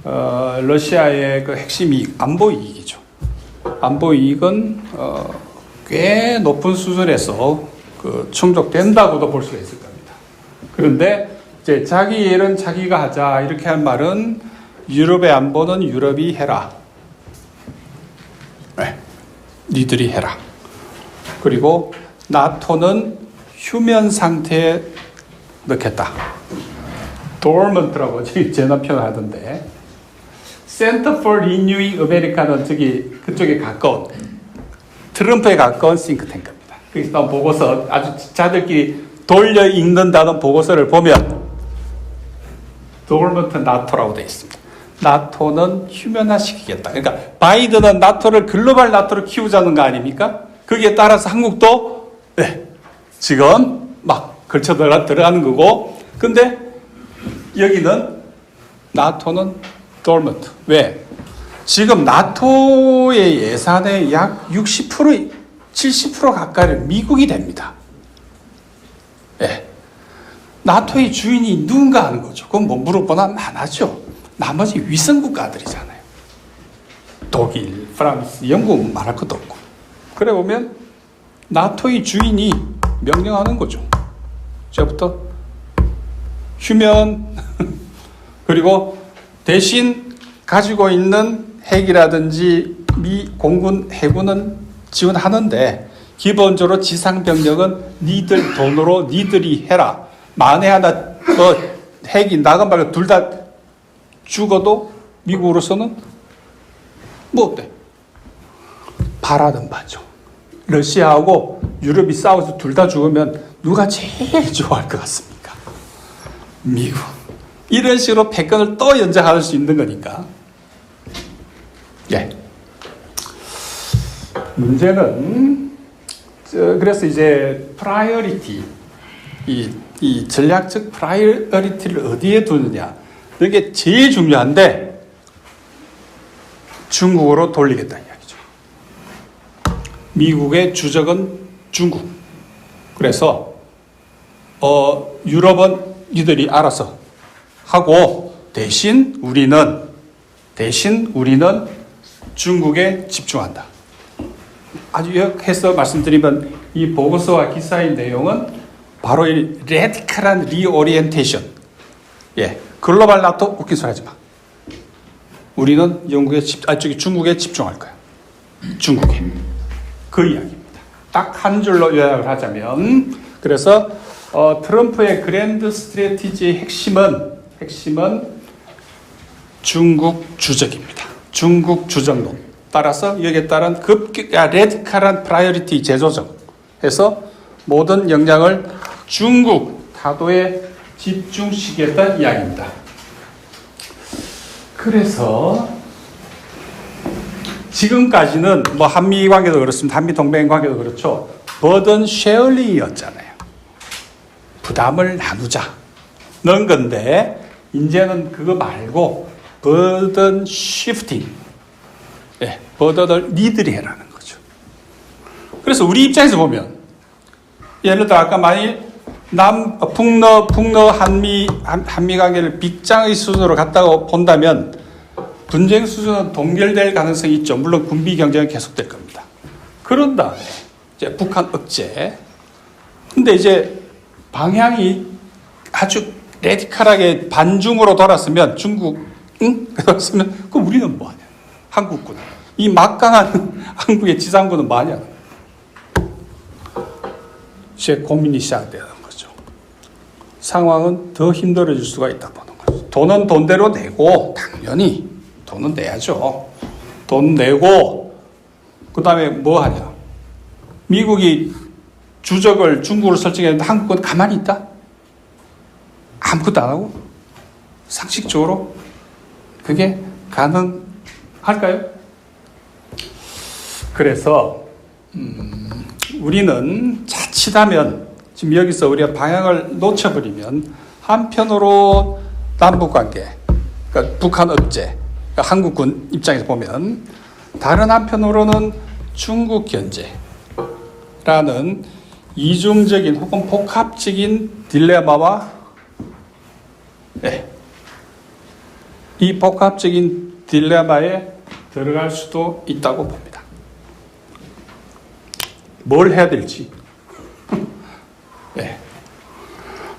러시아의 그 핵심 이익, 안보 이익이죠. 안보 이익은 꽤 높은 수준에서 충족된다고도 볼 수가 있을 겁니다. 그런데 이제 자기 일은 자기가 하자 이렇게 한 말은 유럽의 안보는 유럽이 해라. 네, 니들이 해라. 그리고 나토는 휴면 상태에 넣겠다. dormant라고 제가 표현하던데, Center for Renewing America는 그쪽에 가까운, 트럼프에 가까운 싱크탱크입니다. 거기서 나온 보고서, 아주 자들끼리 돌려 읽는다는 보고서를 보면 dormant 나토라고 되어 있습니다. 나토는 휴면화시키겠다. 그러니까 바이든은 나토를 글로벌 나토를 키우자는 거 아닙니까? 거기에 따라서 한국도 네, 지금 막 걸쳐 들어가는 거고, 근데 여기는 나토는 dormant. 왜? 지금 나토의 예산의 약 60%, 70% 가까이를 미국이 됩니다. 네. 나토의 주인이 누군가 하는 거죠. 그건 뭐 물어보나 안 하죠. 나머지 위성국가들이잖아요. 독일, 프랑스, 영국 말할 것도 없고. 그래 보면 나토의 주인이 명령하는 거죠. 저부터 휴면 그리고 대신 가지고 있는 핵이라든지 미 공군 해군은 지원하는데 기본적으로 지상병력은 니들 돈으로 니들이 해라. 만에 하나 핵이 나간 말고 둘 다 죽어도 미국으로서는 뭐 어때? 바라던 바죠. 러시아하고 유럽이 싸워서 둘 다 죽으면 누가 제일 좋아할 것 같습니까? 미국. 이런 식으로 패권을 또 연장할 수 있는 거니까. 예. 문제는 그래서 이제 프라이어리티, 이 전략적 프라이어리티를 어디에 두느냐, 이게 제일 중요한데 중국으로 돌리겠다 이야기죠. 미국의 주적은 중국. 그래서 유럽은 이들이 알아서 하고 대신 우리는 중국에 집중한다. 아주 요약해서 말씀드리면 이 보고서와 기사의 내용은 바로 이 레디컬한 리오리엔테이션. 예, 글로벌 나토 웃긴 소리 하지 마. 우리는 중국에 집중할 거야. 중국에. 그 이야기입니다. 딱 한 줄로 요약을 하자면, 그래서 트럼프의 그랜드 스트래티지의 핵심은 중국 주적입니다. 중국 주적론. 따라서 여기에 따른 레디컬한 프라이어리티 재조정해서 모든 역량을 중국 타도에 집중시키겠다는 이야기입니다. 그래서 지금까지는 뭐 한미 관계도 그렇습니다. 한미 동맹 관계도 그렇죠. 버든 쉐어링이었잖아요. 부담을 나누자. 는 건데, 이제는 그거 말고, 버든 시프팅. 예, 버든을 니들이 해라는 거죠. 그래서 우리 입장에서 보면, 예를 들어 아까 만일 북러 한미 관계를 빅장의 수준으로 갔다고 본다면 분쟁 수준은 동결될 가능성이 있죠. 물론 군비 경쟁은 계속될 겁니다. 그런 다음에 이제 북한 억제. 근데 이제 방향이 아주 레디컬하게 반중으로 돌았으면 중국 그랬으면 그럼 우리는 뭐하냐? 한국군. 이 막강한 한국의 지상군은 뭐하냐? 이제 고민이 시작되는 거죠. 상황은 더 힘들어질 수가 있다 보는 거죠. 돈은 돈대로 내고 당연히 돈은 내야죠. 돈 내고 그 다음에 뭐 하냐? 미국이 주적을 중국으로 설정했는데 한국은 가만히 있다? 아무것도 안 하고? 상식적으로 그게 가능할까요? 그래서 우리는 자칫하면 지금 여기서 우리가 방향을 놓쳐버리면 한편으로 남북관계, 그러니까 북한 억제, 그러니까 한국군 입장에서 보면 다른 한편으로는 중국 견제라는 이중적인 혹은 복합적인 딜레마와 이 복합적인 딜레마에 들어갈 수도 있다고 봅니다. 뭘 해야 될지. 네.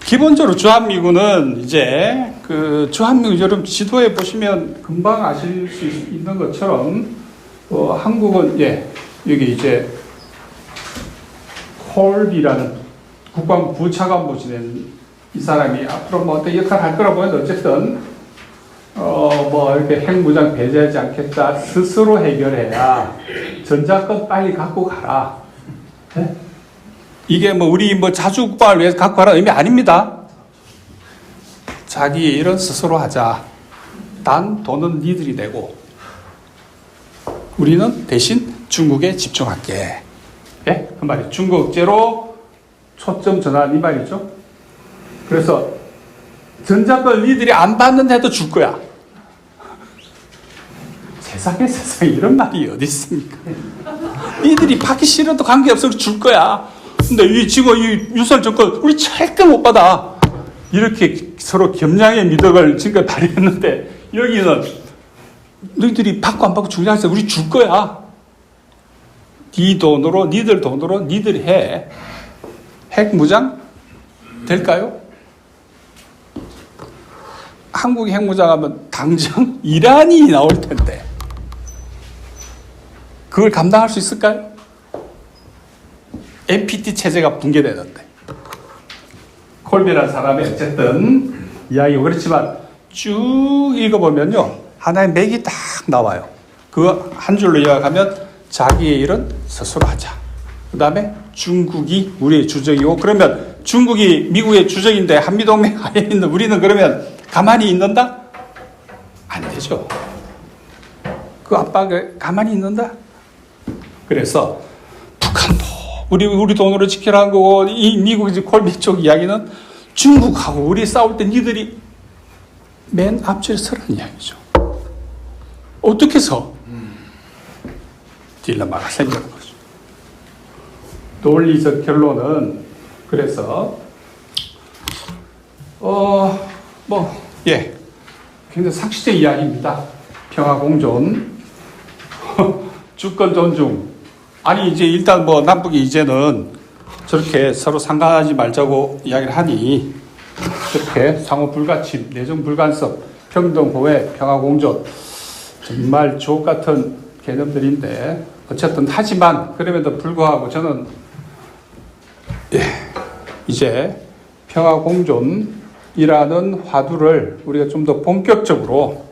기본적으로 주한미군은 이제 그 주한미군 여러분 지도에 보시면 금방 아실 수 있는 것처럼 한국은 여기 이제 콜비라는 국방부 부차관보 지낸 이 사람이 앞으로 뭐 어떤 역할을 할 거라고 보는데 어쨌든 뭐 이렇게 핵무장 배제하지 않겠다 스스로 해결해야 전자권 빨리 갖고 가라. 네? 이게 뭐 우리 뭐 자주 국방을 위해서 갖고 가라는 의미 아닙니다. 자기 일은 스스로 하자. 단 돈은 니들이 내고 우리는 대신 중국에 집중할게. 예? 그 말이 중국 억제로 초점 전환 이 말이죠. 그래서 전자권 니들이 안 받는데도 줄 거야. 세상에 이런 말이 어디 있습니까? 니들이 받기 싫어도 관계없어 줄 거야. 근데 지금 이 윤석열 정권 우리 절대 못 받아. 이렇게 서로 겸양의 미덕을 지금까지 발휘했는데 여기는 너희들이 받고 안 받고 중요하지 우리 줄 거야. 네 돈으로 니들 돈으로 니들이 해. 핵무장 될까요? 한국이 핵무장하면 당장 이란이 나올 텐데 그걸 감당할 수 있을까요? NPT 체제가 붕괴되는데 콜비라는 사람이 어쨌든 이야기가 그렇지만 쭉 읽어보면요 하나의 맥이 딱 나와요. 그거 한 줄로 요약하면 자기의 일은 스스로 하자. 그 다음에 중국이 우리의 주적이고 그러면 중국이 미국의 주적인데 한미동맹 하에 있는 우리는 그러면 가만히 있는다? 안 되죠. 그 압박을 가만히 있는다? 그래서 북한도 우리 돈으로 지키라는 거고 이 미국 이제 콜비 쪽 이야기는 중국하고 우리 싸울 때 니들이 맨 앞줄에 서라는 이야기죠. 어떻게 서? 딜레마가 생기는 거죠. 논리적 결론은 그래서 굉장히 상식적 이야기입니다. 평화 공존, 주권 존중. 아니 이제 일단 뭐 남북이 이제는 저렇게 서로 상관하지 말자고 이야기를 하니 저렇게 상호 불가침, 내정 불간섭, 평등 호혜, 평화 공존 정말 주옥 같은 개념들인데 어쨌든 하지만 그럼에도 불구하고 저는 이제 평화 공존이라는 화두를 우리가 좀 더 본격적으로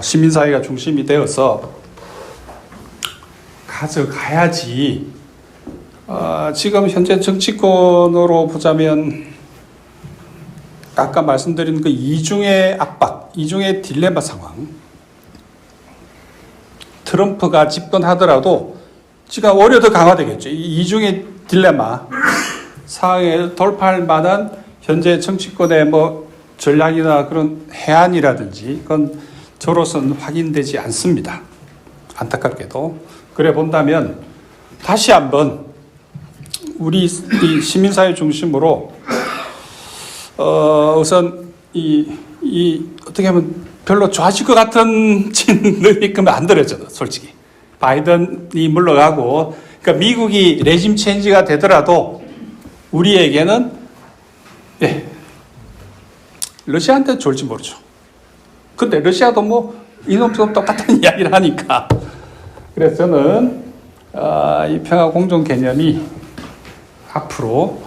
시민사회가 중심이 되어서 가져가야지. 지금 현재 정치권으로 보자면 아까 말씀드린 그 이중의 압박, 이중의 딜레마 상황. 트럼프가 집권하더라도 지금 오히려 더 강화되겠죠. 이 이중의 딜레마 상황에 돌파할 만한 현재 정치권의 뭐 전략이나 그런 해안이라든지 그건 저로서는 확인되지 않습니다. 안타깝게도. 그래 본다면 다시 한번 우리 이 시민사회 중심으로 우선 이 어떻게 하면 별로 좋아질 것 같은 느낌은 안 들어요, 솔직히. 바이든이 물러가고, 그러니까 미국이 레짐 체인지가 되더라도 우리에게는 예, 러시아한테는 좋을지 모르죠. 근데 러시아도 뭐 이놈처럼 똑같은 이야기를 하니까. 그래서 저는 이 평화 공존 개념이 앞으로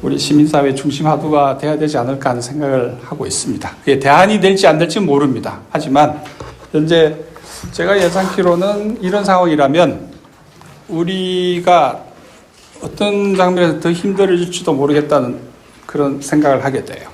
우리 시민사회 중심 화두가 돼야 되지 않을까 하는 생각을 하고 있습니다. 그게 대안이 될지 안 될지 모릅니다. 하지만 현재 제가 예상키로는 이런 상황이라면 우리가 어떤 장면에서 더 힘들어질지도 모르겠다는 그런 생각을 하게 돼요.